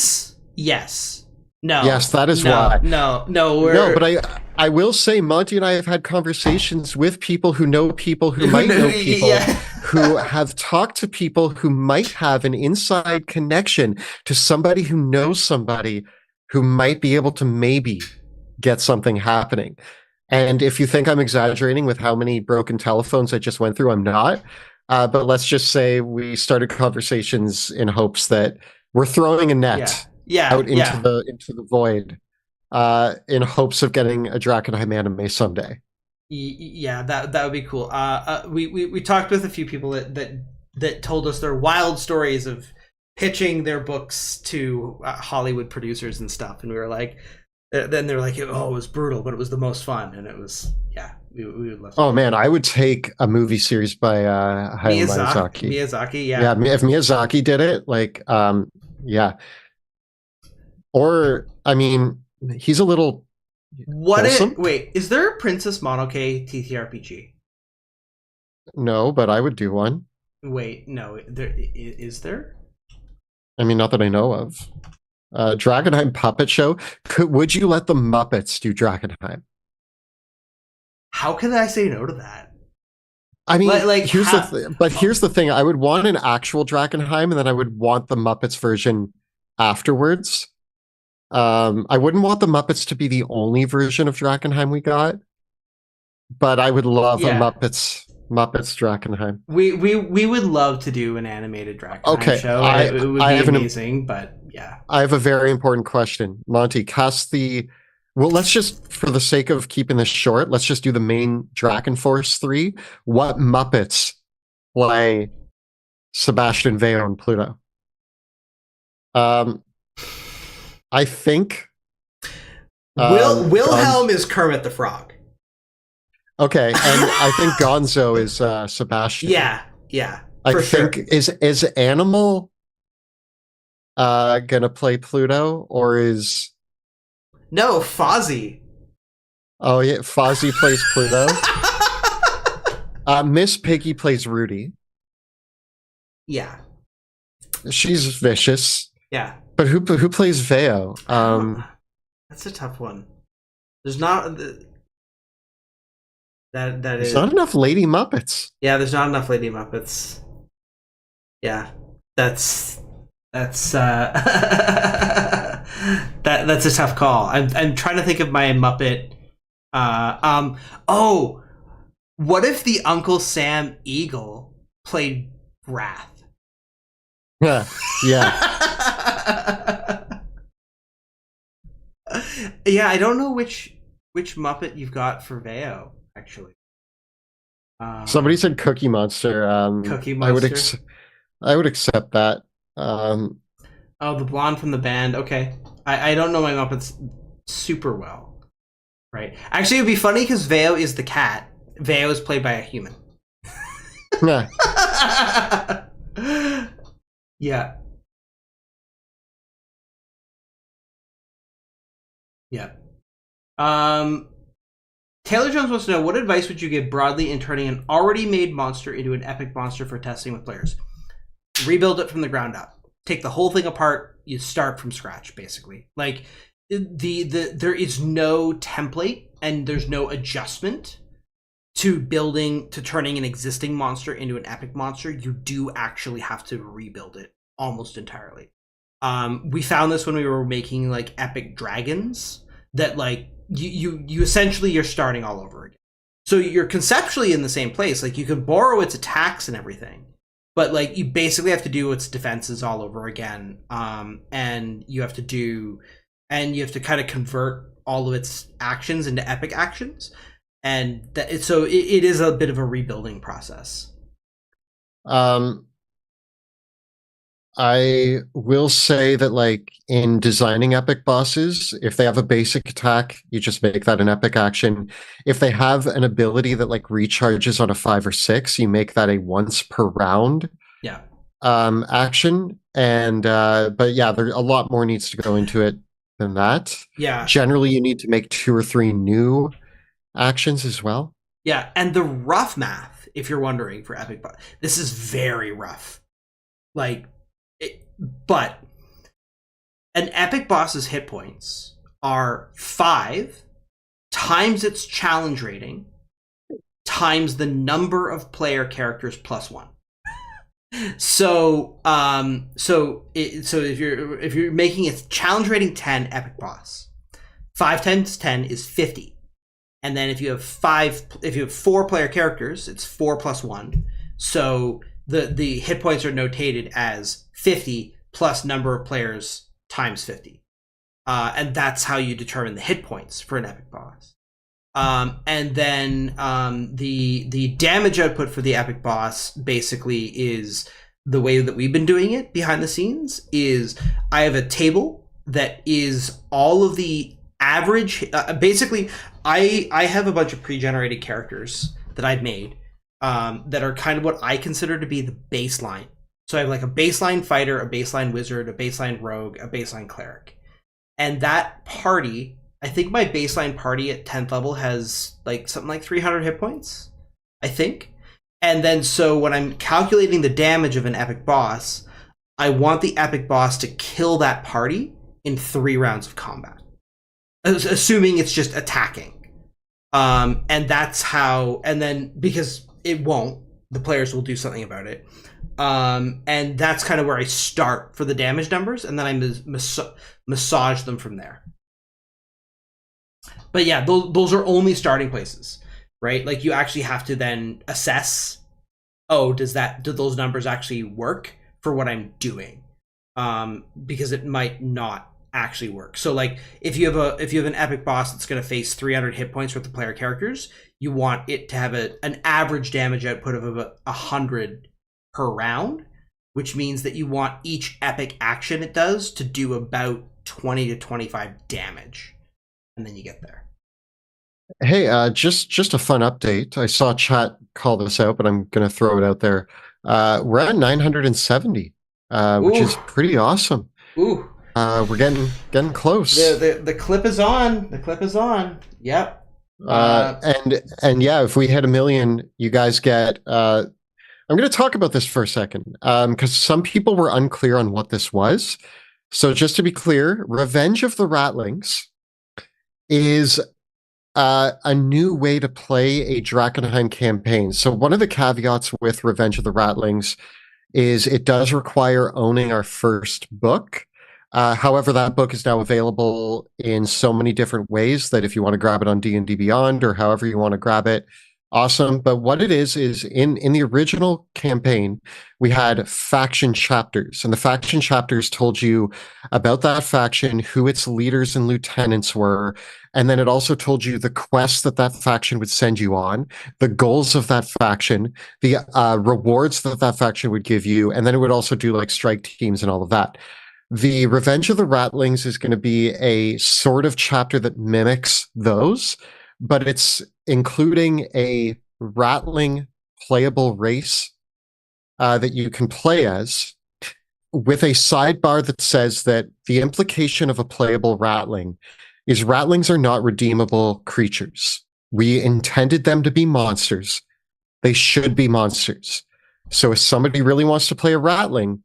Yes. No. Yes, that is why. No. But I will say, Monty and I have had conversations with people who know people who might know people, who have talked to people who might have an inside connection to somebody who knows somebody who might be able to maybe get something happening. And if you think I'm exaggerating with how many broken telephones I just went through, I'm not. But let's just say we started conversations in hopes that we're throwing a net out into the void, in hopes of getting a Drakkenheim anime someday. Yeah, that would be cool. We talked with a few people that told us their wild stories of pitching their books to Hollywood producers and stuff, and we were like, Then they're like, oh, it was brutal, but it was the most fun, and it was, yeah, we would love. Oh man, I would take a movie series by Hayao Miyazaki. Miyazaki, Yeah, yeah. if Miyazaki did it, like, yeah. Or I mean, he's a little What wholesome. it? Wait, is there a Princess Mononoke TTRPG? No, but I would do one. Wait, no, there is there? I mean, not that I know of. Drakenheim Puppet Show. Would you let the Muppets do Drakenheim? How could I say no to that? I mean, Like, here's the thing. I would want an actual Drakenheim, and then I would want the Muppets version afterwards. I wouldn't want the Muppets to be the only version of Drakenheim we got, but I would love a Muppets Drakenheim. We would love to do an animated Drakenheim show. It would be amazing, but yeah. I have a very important question. Monty, cast the... Well, let's just, for the sake of keeping this short, let's just do the main Draken Force 3. What Muppets play Sebastian Veo and Pluto? I think... Wilhelm is Kermit the Frog. Okay, and I think Gonzo is Sebastian. Yeah. I think is Animal gonna play Pluto, or is... No, Fozzie. Oh yeah, Fozzie plays Pluto. Miss Piggy plays Rudy. Yeah. She's vicious. Yeah. But who plays Veo? That's a tough one. There's not there's not enough Lady Muppets. Yeah, there's not enough Lady Muppets. Yeah. That's that's a tough call. I'm trying to think of my Muppet. Oh, what if the Uncle Sam Eagle played Wrath? Yeah. Yeah, I don't know which Muppet you've got for Veo, actually. Somebody said Cookie Monster. Cookie Monster. I would accept that. Oh, the blonde from the band. Okay, I don't know my Muppets super well, right? Actually, it'd be funny because Veo is the cat. Veo is played by a human. Yeah. Yeah. Yeah. Taylor Jones wants to know, what advice would you give broadly in turning an already made monster into an epic monster for testing with players? Rebuild it from the ground up. Take the whole thing apart. You start from scratch, basically. Like there is no template and there's no adjustment to turning an existing monster into an epic monster. You do actually have to rebuild it almost entirely. We found this when we were making like epic dragons, that like you essentially you're starting all over again. So you're conceptually in the same place. Like you can borrow its attacks and everything, but like you basically have to do its defenses all over again. And you have to kind of convert all of its actions into epic actions. And so it is a bit of a rebuilding process. I will say that, like, in designing epic bosses, if they have a basic attack, you just make that an epic action. If they have an ability that like recharges on a 5 or 6, you make that a once per round action. And but yeah, there a lot more needs to go into it than that. Yeah. Generally, you need to make 2 or 3 new actions as well. Yeah, and the rough math, if you're wondering, for epic boss, this is very rough. Like, but an epic boss's hit points are 5 times its challenge rating times the number of player characters plus 1. So if you're making a challenge rating 10 epic boss, 5 times 10 is 50. And then if you have 4 player characters, it's 4 plus 1. So the hit points are notated as 50 plus number of players times 50. And that's how you determine the hit points for an epic boss. And then the damage output for the epic boss basically is the way that we've been doing it behind the scenes is I have a table that is all of the average. Basically, I have a bunch of pre-generated characters that I've made that are kind of what I consider to be the baseline. So I have like a baseline fighter, a baseline wizard, a baseline rogue, a baseline cleric, and that party. I think my baseline party at 10th level has like something like 300 hit points, I think. And then so when I'm calculating the damage of an epic boss, I want the epic boss to kill that party in 3 rounds of combat, assuming it's just attacking. And that's how, and then because it won't, the players will do something about it. And that's kind of where I start for the damage numbers, and then I massage them from there. But yeah, those are only starting places, right? Like you actually have to then assess, oh, do those numbers actually work for what I'm doing? Because it might not actually work. So like if you have an epic boss that's going to face 300 hit points with the player characters, you want it to have an average damage output of about 100 per round, which means that you want each epic action it does to do about 20 to 25 damage, and then you get there. Hey, just a fun update. I saw chat call this out, but I'm going to throw it out there. We're at 970, which is pretty awesome. Ooh. We're getting close. The clip is on. The clip is on. Yep. And yeah, if we hit 1 million, you guys get. I'm going to talk about this for a second, because some people were unclear on what this was. So just to be clear, Revenge of the Ratlings is a new way to play a Drakkenheim campaign. So one of the caveats with Revenge of the Ratlings is it does require owning our first book. However, that book is now available in so many different ways that if you want to grab it on D&D Beyond or however you want to grab it, awesome. But what it is in the original campaign, we had faction chapters, and the faction chapters told you about that faction, who its leaders and lieutenants were, and then it also told you the quests that faction would send you on, the goals of that faction, the rewards that faction would give you, and then it would also do like strike teams and all of that. The Revenge of the Ratlings is going to be a sort of chapter that mimics those, but it's including a Ratling playable race that you can play as, with a sidebar that says that the implication of a playable Ratling is Ratlings are not redeemable creatures. We intended them to be monsters. They should be monsters. So if somebody really wants to play a Ratling,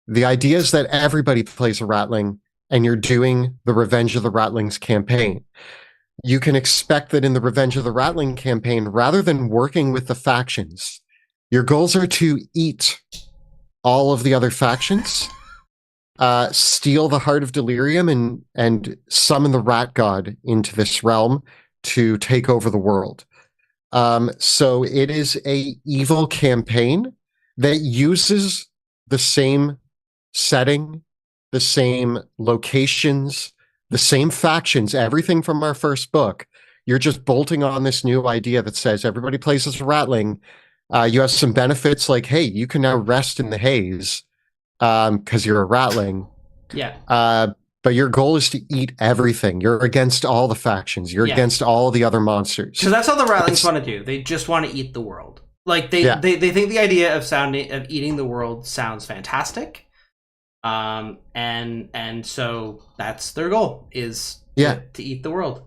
the idea is that everybody plays a Ratling, and you're doing the Revenge of the Ratlings campaign. You can expect that in the Revenge of the Ratling campaign, rather than working with the factions, your goals are to eat all of the other factions, steal the Heart of Delirium, and summon the Rat God into this realm to take over the world. So it is a evil campaign that uses the same setting, the same locations, the same factions, everything from our first book. You're just bolting on this new idea that says everybody plays as a Ratling. You have some benefits like, hey, you can now rest in the haze because you're a Ratling. Yeah. But your goal is to eat everything. You're against all the factions. You're against all the other monsters. Because that's how the Ratlings want to do. They just want to eat the world. Like they think the idea of eating the world sounds fantastic. And so that's their goal, is to eat the world.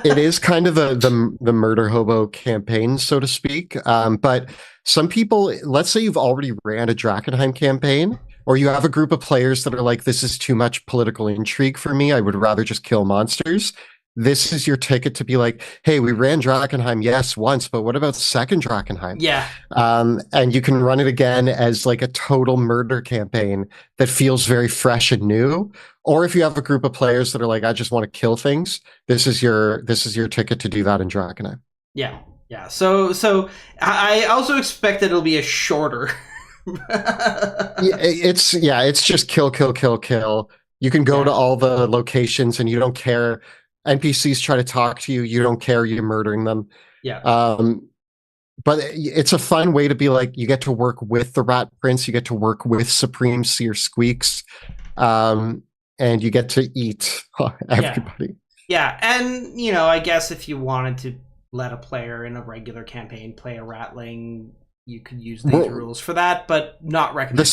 It is kind of the murder hobo campaign, so to speak. But some people, let's say you've already ran a Drakkenheim campaign, or you have a group of players that are like, this is too much political intrigue for me, I would rather just kill monsters. This is your ticket to be like, hey, we ran Drakkenheim, yes, once, but what about second Drakkenheim? Yeah. And you can run it again as like a total murder campaign that feels very fresh and new. Or if you have a group of players that are like, I just want to kill things, this is your ticket to do that in Drakkenheim. Yeah. Yeah. So I also expect that it'll be a shorter. It's just kill, kill, kill, kill. You can go to all the locations and you don't care. NPCs try to talk to you, you don't care, you're murdering them. Yeah. But it's a fun way to be like, you get to work with the Rat Prince, you get to work with Supreme Seer Squeaks, and you get to eat everybody. Yeah, and you know, I guess if you wanted to let a player in a regular campaign play a ratling, you could use these Well, rules for that, but not recommended.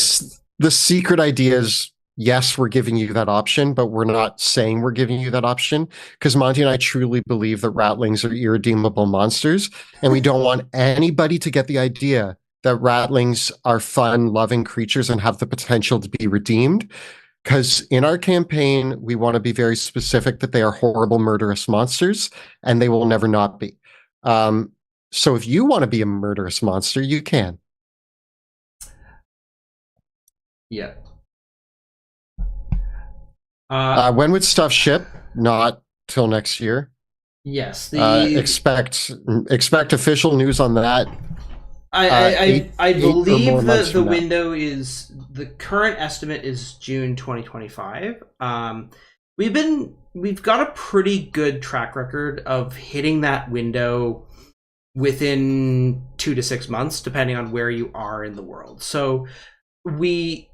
the secret idea is yes, we're giving you that option, but we're not saying we're giving you that option because Monty and I truly believe that ratlings are irredeemable monsters, and we don't want anybody to get the idea that ratlings are fun, loving creatures and have the potential to be redeemed. Because in our campaign, we want to be very specific that they are horrible, murderous monsters, and they will never not be. So if you want to be a murderous monster, you can. Yeah. When would stuff ship? Not till next year. Yes, the Expect official news on that. I believe months the from now. window is the current estimate is June 2025. We've got a pretty good track record of hitting that window within 2 to 6 months, depending on where you are in the world. So we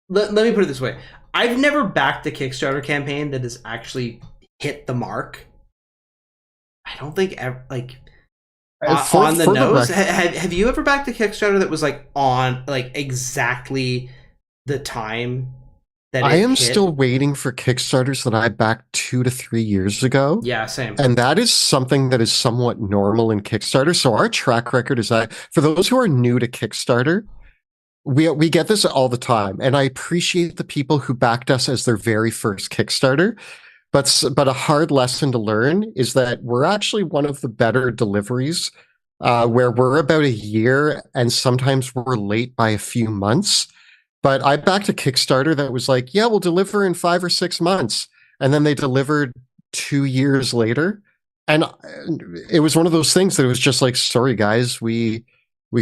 let me put it this way: I've never backed a Kickstarter campaign that has actually hit the mark. I don't think ever, like on the nose. Have you ever backed a Kickstarter that was like on like exactly the time that I it am hit? still waiting for Kickstarters that I backed 2 to 3 years ago. Yeah, same. And that is something that is somewhat normal in Kickstarter. So our track record is that for those who are new to Kickstarter, we get this all the time. And I appreciate the people who backed us as their very first Kickstarter. But a hard lesson to learn is that we're actually one of the better deliveries, where we're about a year and sometimes we're late by a few months. But I backed a Kickstarter that was like, yeah, we'll deliver in 5 or 6 months. And then they delivered 2 years later. And it was one of those things that it was just like, sorry, guys, we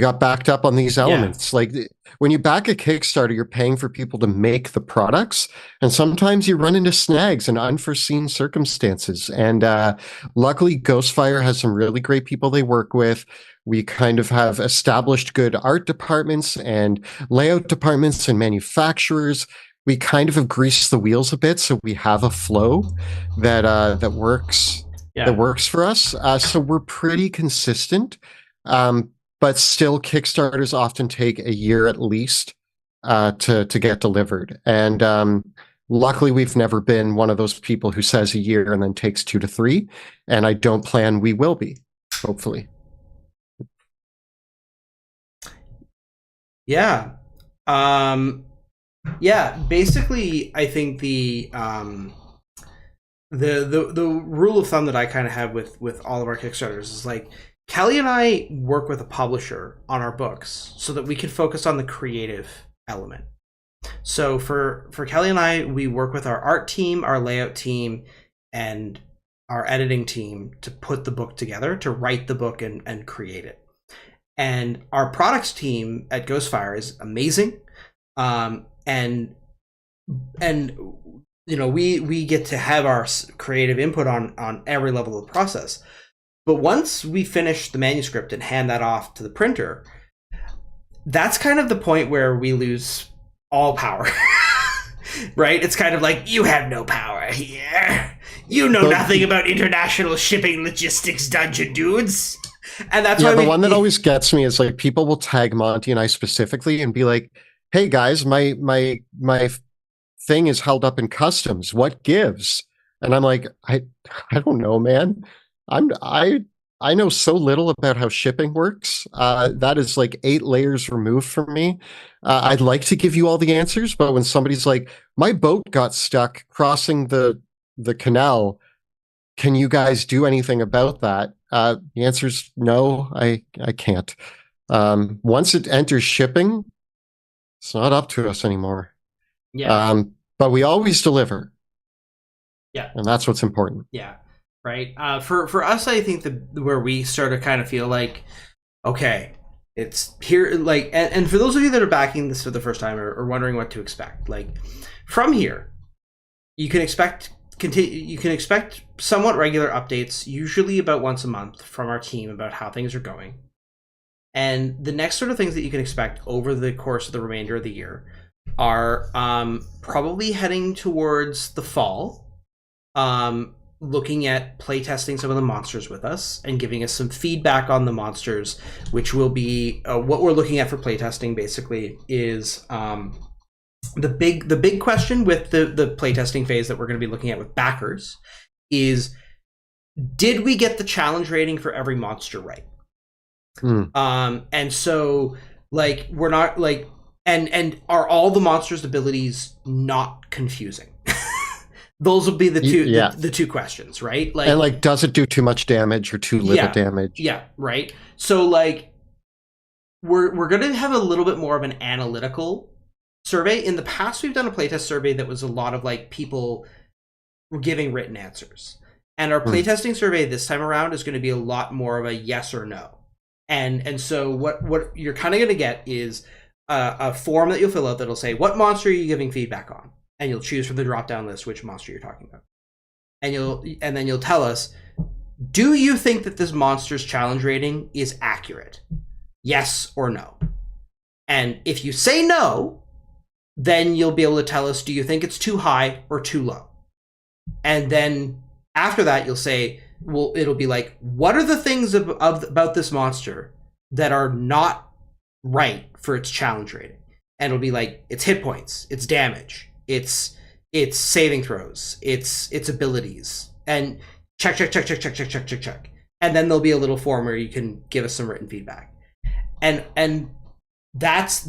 got backed up on these elements. Like when you back a Kickstarter, you're paying for people to make the products. And sometimes you run into snags and unforeseen circumstances. And luckily, Ghostfire has some really great people they work with. We kind of have established good art departments and layout departments and manufacturers. We kind of have greased the wheels a bit, so we have a flow that works. Yeah. That works for us. So we're pretty consistent. But still, Kickstarters often take a year at least to get delivered. And luckily, we've never been one of those people who says a year and then takes 2 to 3. And I don't plan we will be, hopefully. Yeah. Yeah, basically I think the rule of thumb that I kind of have with all of our Kickstarters is like Kelly and I work with a publisher on our books so that we can focus on the creative element. So for Kelly and I, we work with our art team, our layout team, and our editing team to put the book together, to write the book and create it. And our products team at Ghostfire is amazing. And you know, we get to have our creative input on every level of the process. But once we finish the manuscript and hand that off to the printer, that's kind of the point where we lose all power. Right? It's kind of like, you have no power here. You know nothing about international shipping logistics, dungeon dudes. And that's why the one that always gets me is like people will tag Monty and I specifically and be like, hey guys, my thing is held up in customs. What gives? And I'm like, I don't know, man. I know so little about how shipping works. That is like 8 layers removed from me. I'd like to give you all the answers, but when somebody's like, my boat got stuck crossing the canal, can you guys do anything about that? The answer is no, I can't. Once it enters shipping, it's not up to us anymore. Yeah. But we always deliver. Yeah. And that's what's important. Yeah. Right. For us, I think where we sort of kind of feel like, okay, it's here. Like, and for those of you that are backing this for the first time or wondering what to expect, like from here, you can expect somewhat regular updates, usually about once a month from our team about how things are going. And the next sort of things that you can expect over the course of the remainder of the year are probably heading towards the fall. looking at playtesting some of the monsters with us and giving us some feedback on the monsters, which will be what we're looking at for playtesting. Basically, is the big question with the playtesting phase that we're going to be looking at with backers is, did we get the challenge rating for every monster right? And so like we're not like and are all the monsters' abilities not confusing? Those will be the two the two questions, right? Like, and like, does it do too much damage or too little damage? Yeah, right. So like we're gonna have a little bit more of an analytical survey. In the past, we've done a playtest survey that was a lot of like people were giving written answers. And our playtesting survey this time around is going to be a lot more of a yes or no. And so what you're kind of going to get is a form that you'll fill out that'll say, what monster are you giving feedback on? And you'll choose from the drop-down list which monster you're talking about. And then you'll tell us, do you think that this monster's challenge rating is accurate? Yes or no? And if you say no, then you'll be able to tell us, do you think it's too high or too low? And then after that, you'll say, well, it'll be like, what are the things about this monster that are not right for its challenge rating? And it'll be like, it's hit points, it's damage, it's saving throws, it's abilities, and check. And then there'll be a little form where you can give us some written feedback. And that's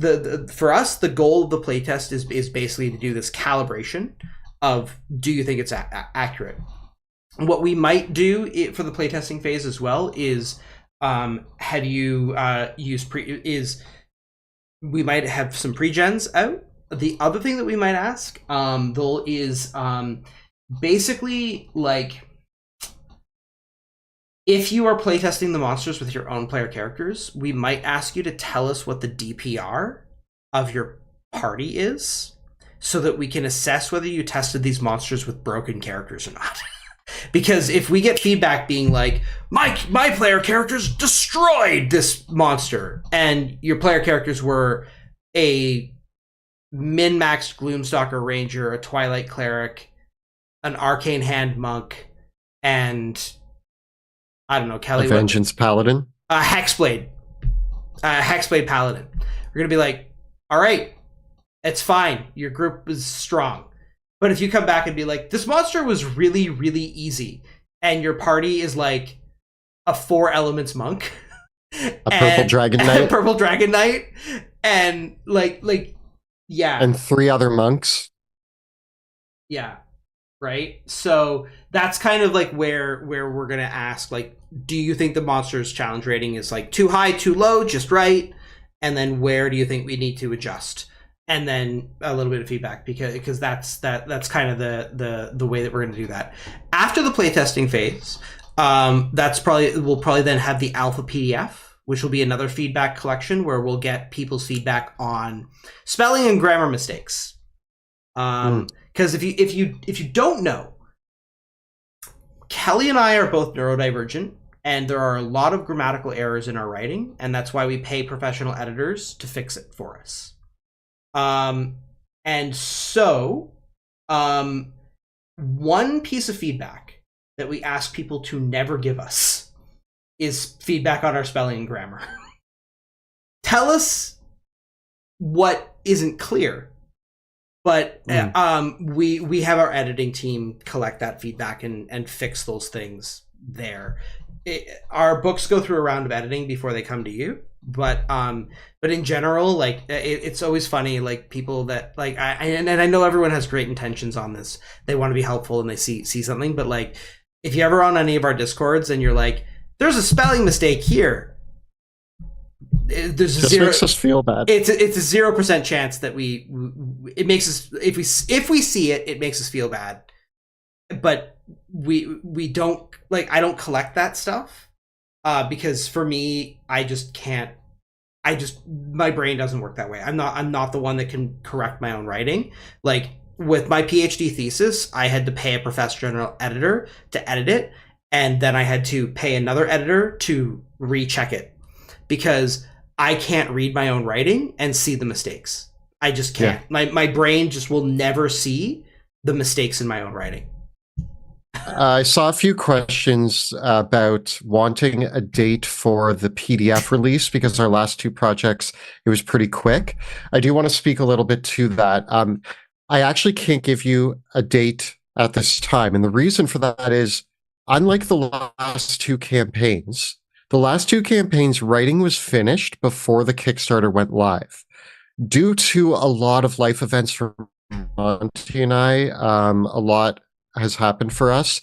for us, the goal of the playtest is basically to do this calibration of, do you think it's accurate? What we might do for the playtesting phase as well is have you we might have some pre-gens out. The other thing that we might ask though is basically like, if you are playtesting the monsters with your own player characters, we might ask you to tell us what the DPR of your party is, so that we can assess whether you tested these monsters with broken characters or not. Because if we get feedback being like, my player characters destroyed this monster, and your player characters were a min-maxed Gloomstalker Ranger, a Twilight Cleric, an Arcane Hand Monk, and I don't know, Kelly, a Vengeance Paladin, a Hexblade Paladin, we're gonna be like, all right, it's fine, your group is strong. But if you come back and be like, this monster was really, really easy, and your party is like a 4 elements monk, a purple dragon knight, and like yeah, and 3 other monks, yeah, right. So that's kind of like where we're gonna ask, like, do you think the monster's challenge rating is like too high, too low, just right? And then where do you think we need to adjust? And then a little bit of feedback, because that's kind of the way that we're going to do that. After the playtesting phase, we'll probably then have the alpha PDF, which will be another feedback collection where we'll get people's feedback on spelling and grammar mistakes. Because if you don't know, Kelly and I are both neurodivergent, and there are a lot of grammatical errors in our writing, and that's why we pay professional editors to fix it for us. And so, one piece of feedback that we ask people to never give us is feedback on our spelling and grammar. Tell us what isn't clear, but we have our editing team collect that feedback and fix those things there. Our books go through a round of editing before they come to you. But in general, like, it's always funny, like, people that like and I know everyone has great intentions on this, they want to be helpful and they see something, but like, if you're ever on any of our discords and you're like, there's a spelling mistake here, there's just makes us feel bad. It's a 0% chance that it makes us, if we see it makes us feel bad, but we don't, like, I don't collect that stuff. Because for me, I just can't. My brain doesn't work that way. I'm not the one that can correct my own writing. Like, with my PhD thesis, I had to pay a professional editor to edit it, and then I had to pay another editor to recheck it, because I can't read my own writing and see the mistakes. I just can't. Yeah. My brain just will never see the mistakes in my own writing. I saw a few questions about wanting a date for the PDF release because our last two projects, it was pretty quick. I do want to speak a little bit to that. I actually can't give you a date at this time. And the reason for that is, unlike the last two campaigns, writing was finished before the Kickstarter went live. Due to a lot of life events for Monty and I, a lot has happened for us.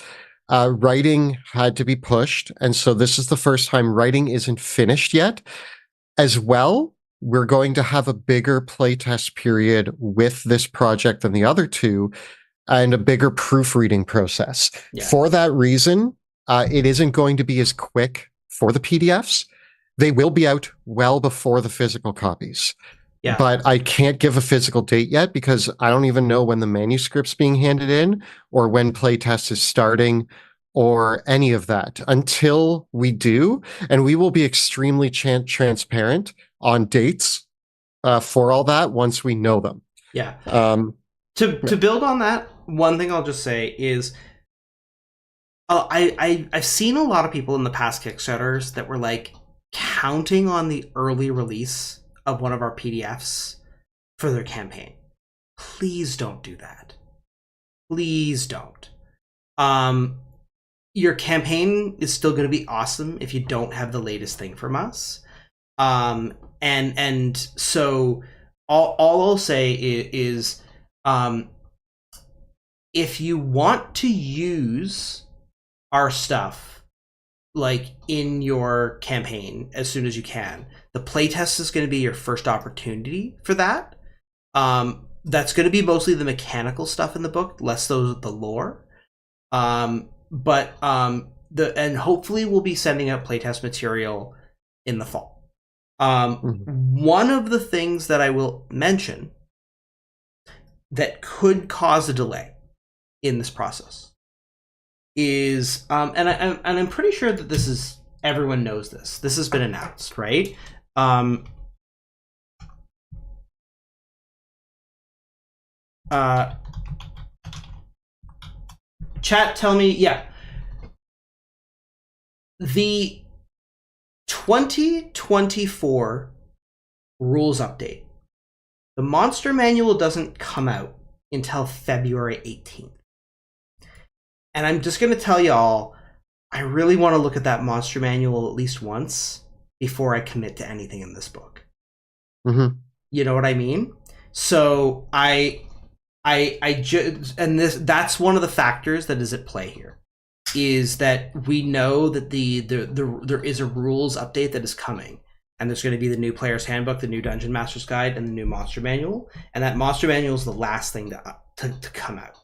Writing had to be pushed, and so this is the first time writing isn't finished yet. As well, we're going to have a bigger playtest period with this project than the other two, and a bigger proofreading process. Yeah. For that reason, it isn't going to be as quick for the PDFs. They will be out well before the physical copies. Yeah. But I can't give a physical date yet because I don't even know when the manuscript's being handed in or when playtest is starting or any of that until we do. And we will be extremely transparent on dates for all that once we know them. Yeah. To build on that, one thing I'll just say is I've seen a lot of people in the past Kickstarters that were like counting on the early release of one of our PDFs for their campaign. Please don't do that. Please don't. Your campaign is still going to be awesome if you don't have the latest thing from us. And so all I'll say is if you want to use our stuff like in your campaign as soon as you can, the playtest is going to be your first opportunity for that. That's going to be mostly the mechanical stuff in the book, less the lore. And hopefully we'll be sending out playtest material in the fall. One of the things that I will mention that could cause a delay in this process is, and I'm pretty sure that this is, everyone knows this. This has been announced, right? Chat, tell me, yeah. The 2024 rules update. The monster manual doesn't come out until February 18th. And I'm just going to tell y'all, I really want to look at that monster manual at least once before I commit to anything in this book. You know what I mean? So that's one of the factors that is at play here, is that we know that there is a rules update that is coming, and there's going to be the new player's handbook, the new dungeon master's guide, and the new monster manual, and that monster manual is the last thing to come out.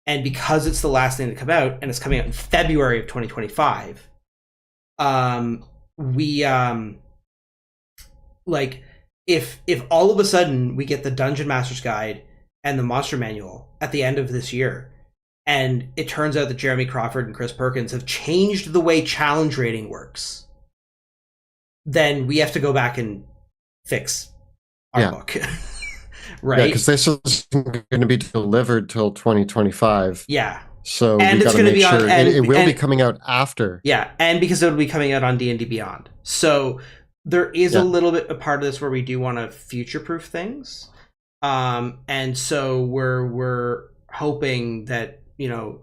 And because it's the last thing to come out, and it's coming out in February of 2025, like if all of a sudden we get the dungeon master's guide and the monster manual at the end of this year, and it turns out that Jeremy Crawford and Chris Perkins have changed the way challenge rating works, then we have to go back and fix our book. Right? Yeah, because this is going to be delivered till 2025. Yeah. So and we got to make sure it will be coming out after. Yeah, and because it'll be coming out on D&D Beyond. So there is a little bit a part of this where we do want to future-proof things. And so we're hoping that, you know,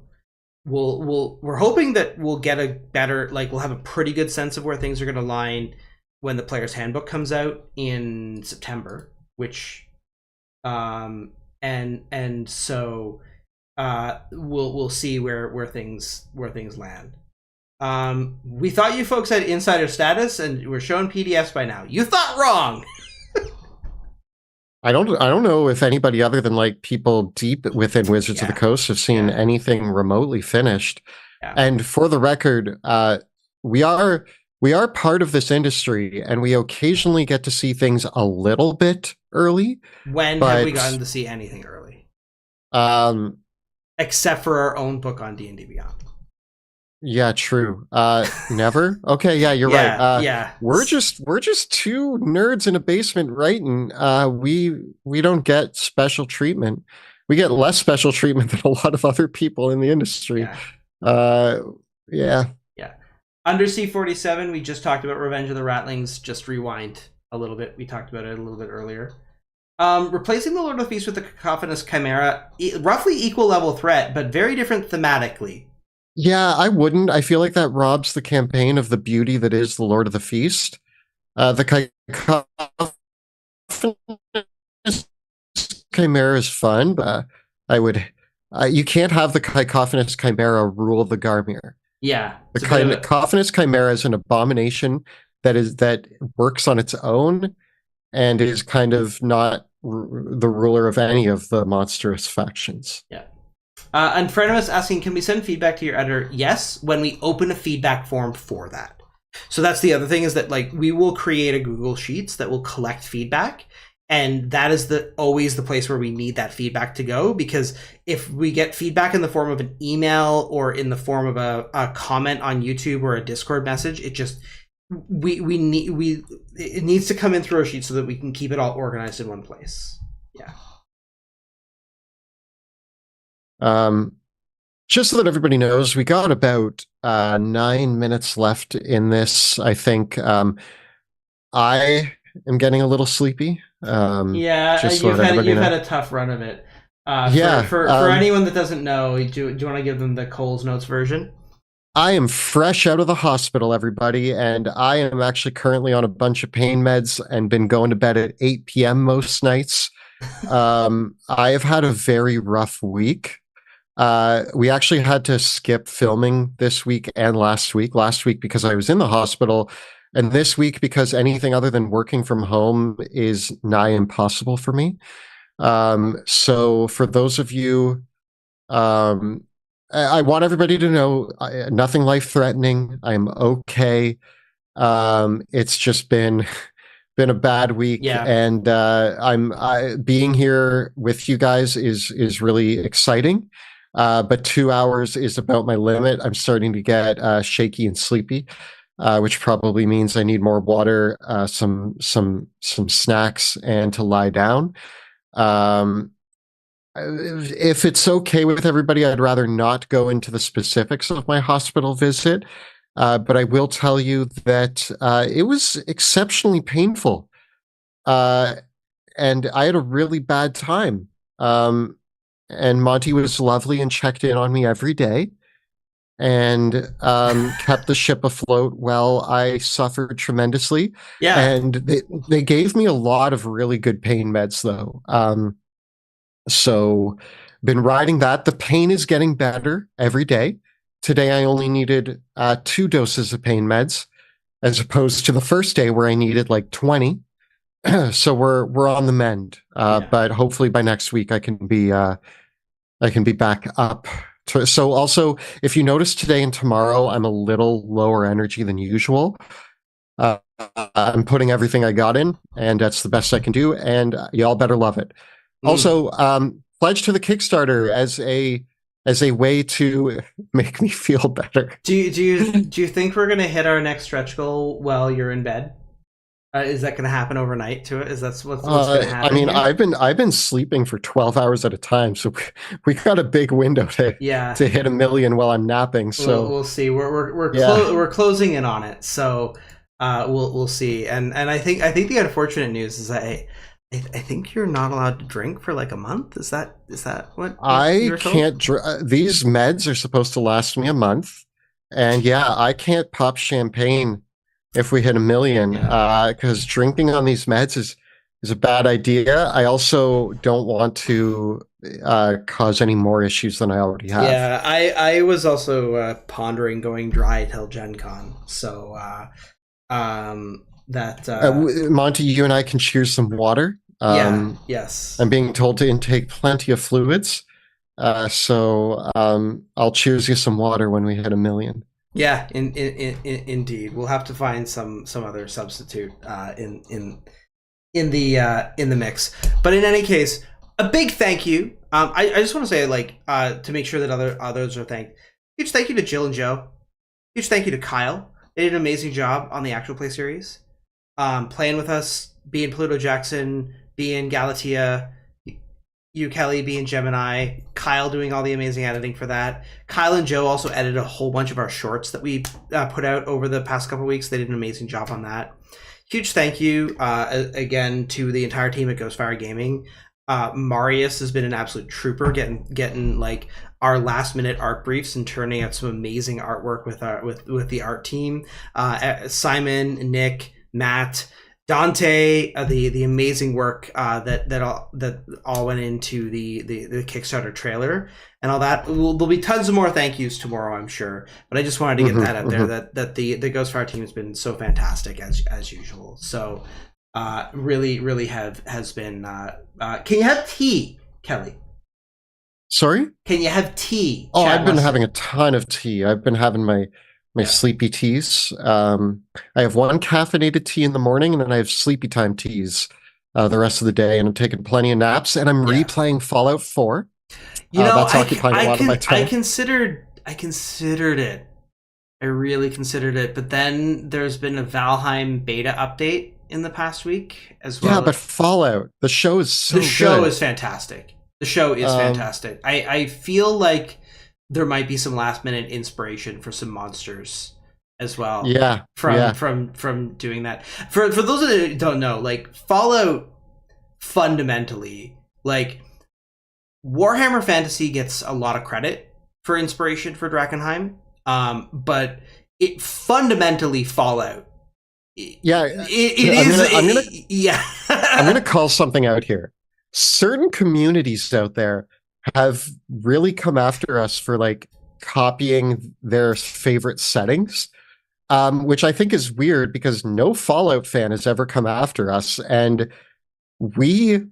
we're hoping that we'll get a better, like, we'll have a pretty good sense of where things are going to line when the player's handbook comes out in September, which and so we'll see where things land. We thought you folks had insider status and we're showing PDFs by now. You thought wrong. I don't know if anybody other than like people deep within Wizards of the Coast have seen anything remotely finished. Yeah. And for the record, we are part of this industry, and we occasionally get to see things a little bit early. When have we gotten to see anything early? Except for our own book on D&D Beyond. Yeah, true. Never. Okay, yeah, you're right. Yeah, we're just two nerds in a basement writing. We don't get special treatment. We get less special treatment than a lot of other people in the industry. Uh, yeah. Yeah. Undersea 47, we just talked about Revenge of the Ratlings. Just rewind a little bit. We talked about it a little bit earlier. Replacing the Lord of the Feast with the Cacophonous Chimera, roughly equal level threat, but very different thematically. Yeah, I wouldn't. I feel like that robs the campaign of the beauty that is the Lord of the Feast. The Cacophonous Chimera is fun, but I would. You can't have the Cacophonous Chimera rule the Garmir. Yeah, The it's a bit of a Cacophonous Chimera is an abomination that works on its own and is kind of not the ruler of any of the monstrous factions. yeah. And Frenemus asking, can we send feedback to your editor? Yes, when we open a feedback form for that. So that's the other thing, is that like we will create a Google Sheets that will collect feedback, and that is always the place where we need that feedback to go, because if we get feedback in the form of an email or in the form of a comment on YouTube or a Discord message, it just it needs to come in through our sheet so that we can keep it all organized in one place. Yeah. Just so that everybody knows, we got about 9 minutes left in this. I think I am getting a little sleepy. Yeah, just so that you've know. had a tough run of it. Yeah. For anyone that doesn't know, do you want to give them the Coles Notes version? I am fresh out of the hospital, everybody, and I am actually currently on a bunch of pain meds and been going to bed at 8 p.m. most nights. I have had a very rough week. We actually had to skip filming this week and last week. Last week because I was in the hospital, and this week because anything other than working from home is nigh impossible for me. So for those of you, I want everybody to know nothing life-threatening. I'm okay. It's just been a bad week, Yeah. and being here with you guys is really exciting. But 2 hours is about my limit. I'm starting to get shaky and sleepy, which probably means I need more water, some snacks, and to lie down. If it's okay with everybody, I'd rather not go into the specifics of my hospital visit, but I will tell you that it was exceptionally painful, and I had a really bad time. And Monty was lovely and checked in on me every day and kept the ship afloat while I suffered tremendously. Yeah. And they gave me a lot of really good pain meds, though. So been riding that. The pain is getting better every day. Today I only needed 2 doses of pain meds, as opposed to the first day where I needed like 20. So we're on the mend. But hopefully by next week I can be back up. So also, if you notice today and tomorrow, I'm a little lower energy than usual. I'm putting everything I got in, and that's the best I can do. And y'all better love it. Also, pledge to the Kickstarter as a way to make me feel better. Do you think we're gonna hit our next stretch goal while you're in bed? Is that gonna happen overnight to it? Is that what's gonna happen? I mean, here? I've been sleeping for 12 hours at a time, so we got a big window to hit 1 million while I'm napping. So we'll see. We're closing in on it. So we'll see. And I think the unfortunate news is that I think you're not allowed to drink for like a month. Is that what I can't? These meds are supposed to last me a month, and yeah, I can't pop champagne if we hit 1 million, because drinking on these meds is a bad idea. I also don't want to cause any more issues than I already have. Yeah, I was also pondering going dry till Gen Con. So Monty, you and I can cheers some water. Yes. I'm being told to intake plenty of fluids. So I'll cheers you some water when we hit 1 million. Yeah, indeed. We'll have to find some other substitute in the mix. But in any case, a big thank you. I just want to say, like, to make sure that others are thanked. Huge thank you to Jill and Joe. Huge thank you to Kyle. They did an amazing job on the actual play series. Playing with us, being Pluto Jackson, being Galatea. you, Kelly, being Gemini, Kyle doing all the amazing editing for that. Kyle and Joe also edited a whole bunch of our shorts that we put out over the past couple of weeks. They did an amazing job on that. Huge thank you again to the entire team at Ghostfire Gaming. Marius has been an absolute trooper, getting like our last minute art briefs and turning out some amazing artwork with the art team. Simon, Nick, Matt, Dante, the amazing work that all went into the Kickstarter trailer and all that. There'll be tons of more thank yous tomorrow, I'm sure. But I just wanted to get that out there that the Ghostfire team has been so fantastic as usual. So really has been. Can you have tea, Kelly? Sorry? Can you have tea? Oh, I've been having a ton of tea. I've been having my sleepy teas. I have one caffeinated tea in the morning, and then I have sleepy time teas the rest of the day, and I'm taking plenty of naps, and I'm replaying Fallout 4. That's occupying a lot of my time. I considered it. I really considered it, but then there's been a Valheim beta update in the past week as well. Yeah, but Fallout, the show is so good. The show is fantastic. The show is fantastic. I feel like there might be some last minute inspiration for some monsters as well. Yeah. From doing that. For those that don't know, like Fallout fundamentally, like Warhammer Fantasy gets a lot of credit for inspiration for Drakkenheim. But it fundamentally Fallout. I'm gonna call something out here. Certain communities out there have really come after us for like copying their favorite settings, which I think is weird because no Fallout fan has ever come after us. And the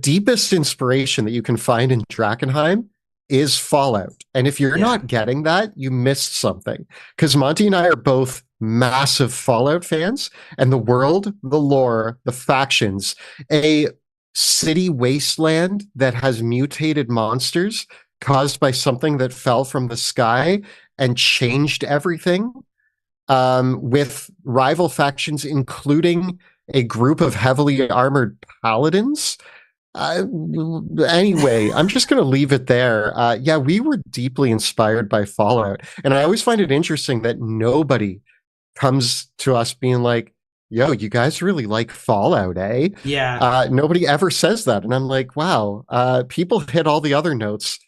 deepest inspiration that you can find in Drakkenheim is Fallout. And if you're not getting that, you missed something. Because Monty and I are both massive Fallout fans, and the world, the lore, the factions, a city wasteland that has mutated monsters caused by something that fell from the sky and changed everything, with rival factions, including a group of heavily armored paladins. Anyway, I'm just going to leave it there. We were deeply inspired by Fallout. And I always find it interesting that nobody comes to us being like, yo, you guys really like Fallout, eh? Yeah. Nobody ever says that. And I'm like, wow, people hit all the other notes.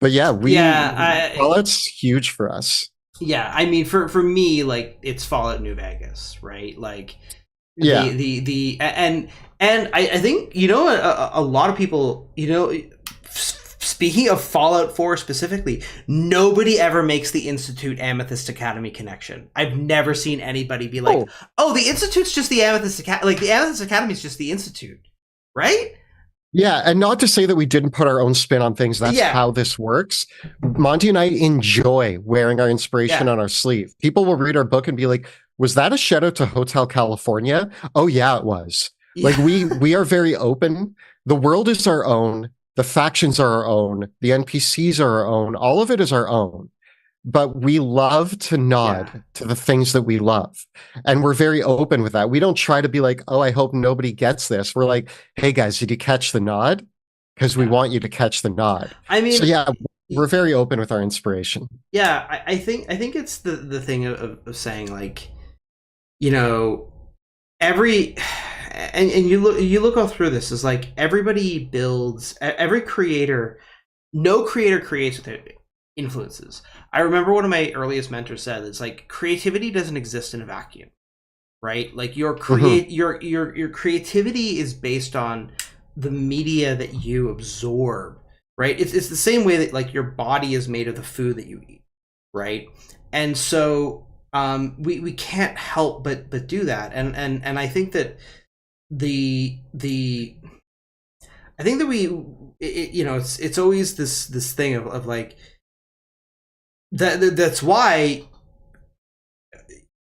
But Fallout's huge for us. Yeah, I mean, for me, like, it's Fallout New Vegas, right? Like, and I think, a lot of people, speaking of Fallout 4 specifically, nobody ever makes the Institute Amethyst Academy connection. I've never seen anybody be like, oh the Institute's just the Amethyst Academy. Like, the Amethyst Academy is just the Institute, right? Yeah, and not to say that we didn't put our own spin on things. That's how this works. Monty and I enjoy wearing our inspiration on our sleeve. People will read our book and be like, was that a shout out to Hotel California? Oh yeah, it was. Like, we are very open. The world is our own. The factions are our own. The NPCs are our own. All of it is our own. But we love to nod to the things that we love. And we're very open with that. We don't try to be like, oh, I hope nobody gets this. We're like, hey guys, did you catch the nod? Because we want you to catch the nod. I mean, so we're very open with our inspiration. Yeah, I think it's the thing of saying, like, every and you look all through this is like everybody builds, every creator, no creator creates with it influences. I remember one of my earliest mentors said, it's like, creativity doesn't exist in a vacuum, right? Like, your creativity is based on the media that you absorb, right? It's the same way that, like, your body is made of the food that you eat, right? And so we can't help but do that. And I think that I think that it's always this thing of like, that's why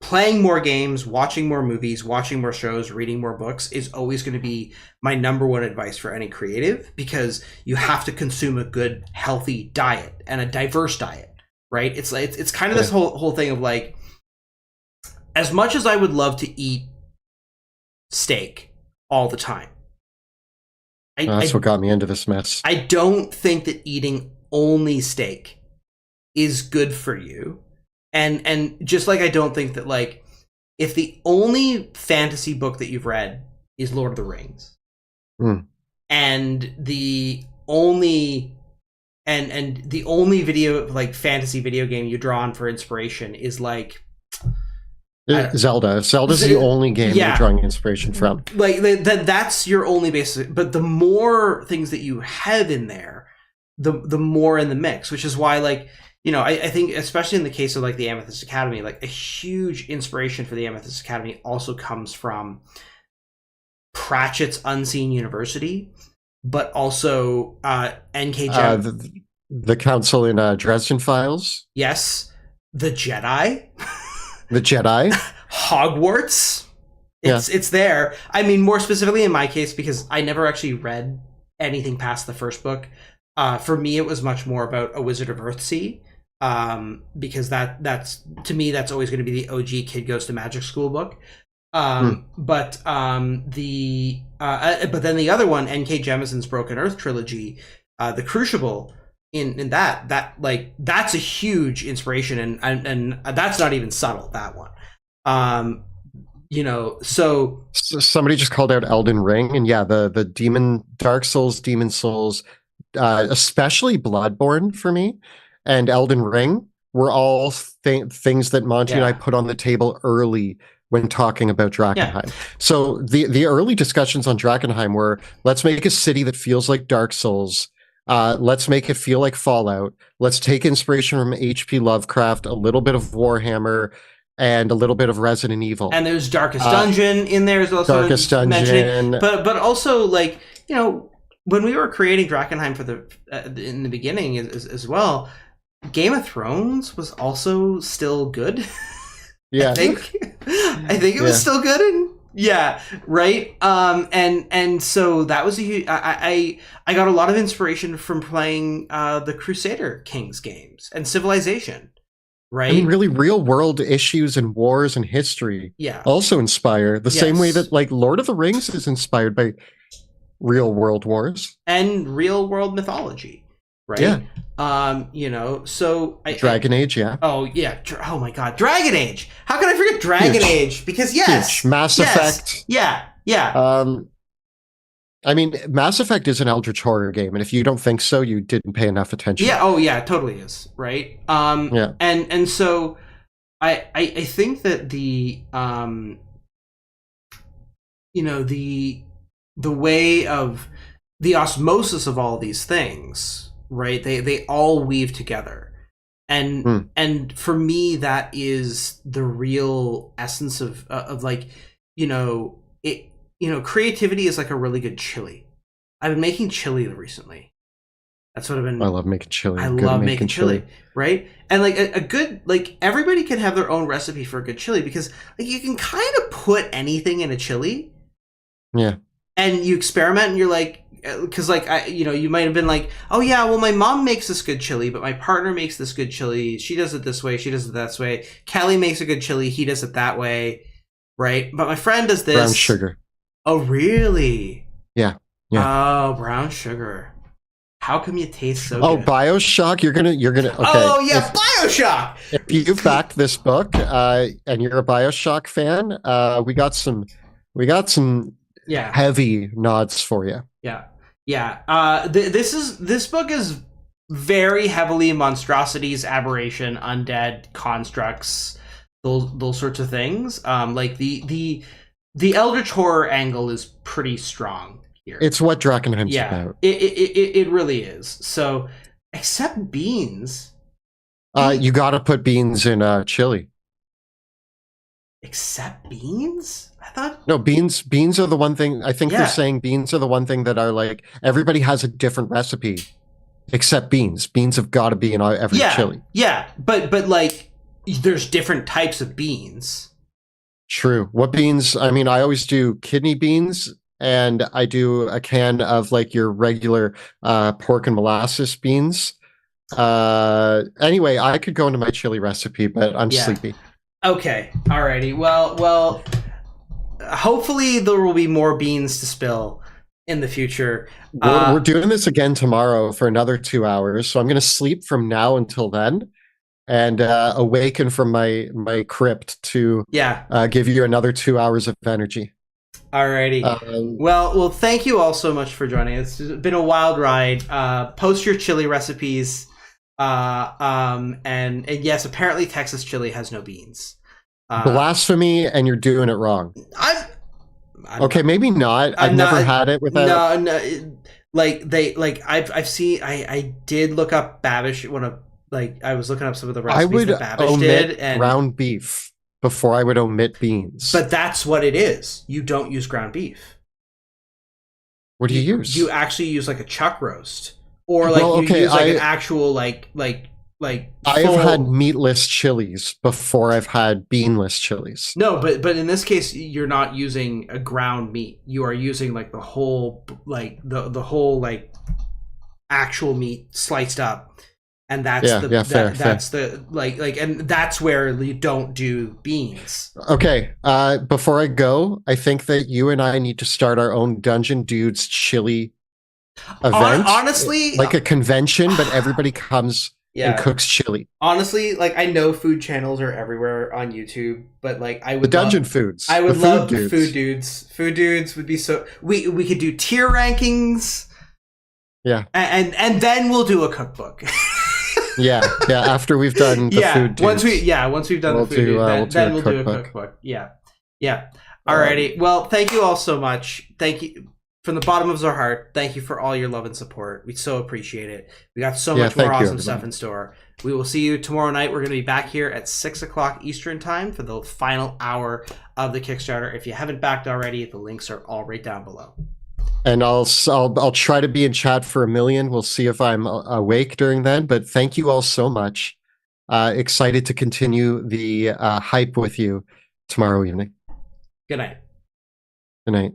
playing more games, watching more movies, watching more shows, reading more books is always going to be my number one advice for any creative, because you have to consume a good, healthy diet and a diverse diet, right? It's like, it's kind of this whole thing of like, as much as I would love to eat steak all the time, That's what got me into this mess. I don't think that eating only steak is good for you. And just like I don't think that, like, if the only fantasy book that you've read is Lord of the Rings, and the only video, like, fantasy video game you draw on for inspiration is like Zelda. Zelda's the only game you're drawing inspiration from. Like, that's your only basis. But the more things that you have in there, the more in the mix, which is why, like, you know, I think, especially in the case of, like, the Amethyst Academy, like, a huge inspiration for the Amethyst Academy also comes from Pratchett's Unseen University, but also N.K. The Council in Dresden Files. Yes. The Jedi. The Jedi. Hogwarts. It's there. I mean, more specifically in my case, because I never actually read anything past the first book. For me, it was much more about A Wizard of Earthsea. Because that's to me, that's always going to be the OG Kid Goes to Magic School book. But then the other one, N.K. Jemisin's Broken Earth trilogy, The Crucible, in that like, that's a huge inspiration, and that's not even subtle, that one. You know, so somebody just called out Elden Ring, and the Dark Souls, Demon Souls, especially Bloodborne for me, and Elden Ring were all things that Monty and I put on the table early when talking about Drakkenheim. So the early discussions on Drakkenheim were, let's make a city that feels like Dark Souls. Let's make it feel like Fallout. Let's take inspiration from H.P. Lovecraft, a little bit of Warhammer, and a little bit of Resident Evil. And there's Darkest Dungeon in there as well. Darkest Dungeon. But also, like, you know, when we were creating Drakkenheim in the beginning as well, Game of Thrones was also still good. Yeah. I think it was still good, and right. And so that was a huge, I got a lot of inspiration from playing the Crusader Kings games and Civilization. Right. I mean, really, real world issues and wars and history also inspire the same way that, like, Lord of the Rings is inspired by real world wars and real world mythology. Right. Yeah. You know, so Dragon Age. Yeah. Oh yeah. Oh my God. Dragon Age. How can I forget Dragon Age? Because Huge. Mass Effect. Yeah. I mean, Mass Effect is an Eldritch horror game, and if you don't think so, you didn't pay enough attention. Yeah. Oh yeah. It totally is. Right. And so I think that the you know, the way of the osmosis of all these things. Right, they all weave together, and for me, that is the real essence of like, you know, it. You know, creativity is like a really good chili. I've been making chili recently. That's what I've been. I love making chili. I love making chili, right? And like a good, like, everybody can have their own recipe for a good chili, because, like, you can kind of put anything in a chili. Yeah. And you experiment, and you're like, because, like, you know, you might have been like, oh yeah, well, my mom makes this good chili, but my partner makes this good chili. She does it this way. She does it that way. Kelly makes a good chili. He does it that way, right? But my friend does this. Brown sugar. Oh, really? Yeah. Oh, brown sugar. How come you taste so good? Oh, BioShock. You're gonna. Okay. Oh yeah, BioShock. If you've backed this book, and you're a BioShock fan, we got some heavy nods for you. Yeah. This book is very heavily monstrosities, aberration, undead, constructs, those sorts of things. Like the Eldritch horror angle is pretty strong here. It's what Drakkenheim's about. It really is. So, except beans. You got to put beans in chili. Except beans? I thought no, beans are the one thing. I think they're saying beans are the one thing that are like, everybody has a different recipe except beans. Beans have got to be in every chili. Yeah, but like, there's different types of beans. True. What beans? I mean, I always do kidney beans, and I do a can of, like, your regular pork and molasses beans. Anyway, I could go into my chili recipe, but I'm sleepy. Okay. Alrighty. Well, hopefully there will be more beans to spill in the future. We're doing this again tomorrow for another 2 hours. So I'm going to sleep from now until then and awaken from my crypt to give you another 2 hours of energy. Alrighty. Well, thank you all so much for joining. It's been a wild ride. Post your chili recipes. And yes, apparently Texas chili has no beans. Blasphemy, and you're doing it wrong. I'm okay, not, maybe not. I've never had it without. No. I've seen. I did look up Babish I was looking up some of the recipes that Babish did, and ground beef before I would omit beans. But that's what it is. You don't use ground beef. What do you use? You actually use like a chuck roast, or like you use like an actual like. I've had meatless chilies before I've had beanless chilies. No, but in this case, you're not using a ground meat. You are using like the whole the whole like actual meat sliced up, and that's and that's where you don't do beans. Okay, before I go, I think that you and I need to start our own Dungeon Dudes chili event. Honestly, like a convention, but everybody comes. And cooks chili. Honestly, like I know food channels are everywhere on YouTube, but like I would the dungeon foods. I would love food dudes. Food dudes would be so. We could do tier rankings. Yeah, and then we'll do a cookbook. yeah. After we've done the food dudes. Once we've done the food dudes, then we'll do a cookbook. Yeah. Alrighty. Well, thank you all so much. Thank you. From the bottom of our heart, thank you for all your love and support. We so appreciate it. We got so much more awesome stuff in store. We will see you tomorrow night. We're going to be back here at 6 o'clock Eastern time for the final hour of the Kickstarter. If you haven't backed already, the links are all right down below. And I'll try to be in chat for 1 million. We'll see if I'm awake during then. But thank you all so much. Excited to continue the hype with you tomorrow evening. Good night. Good night.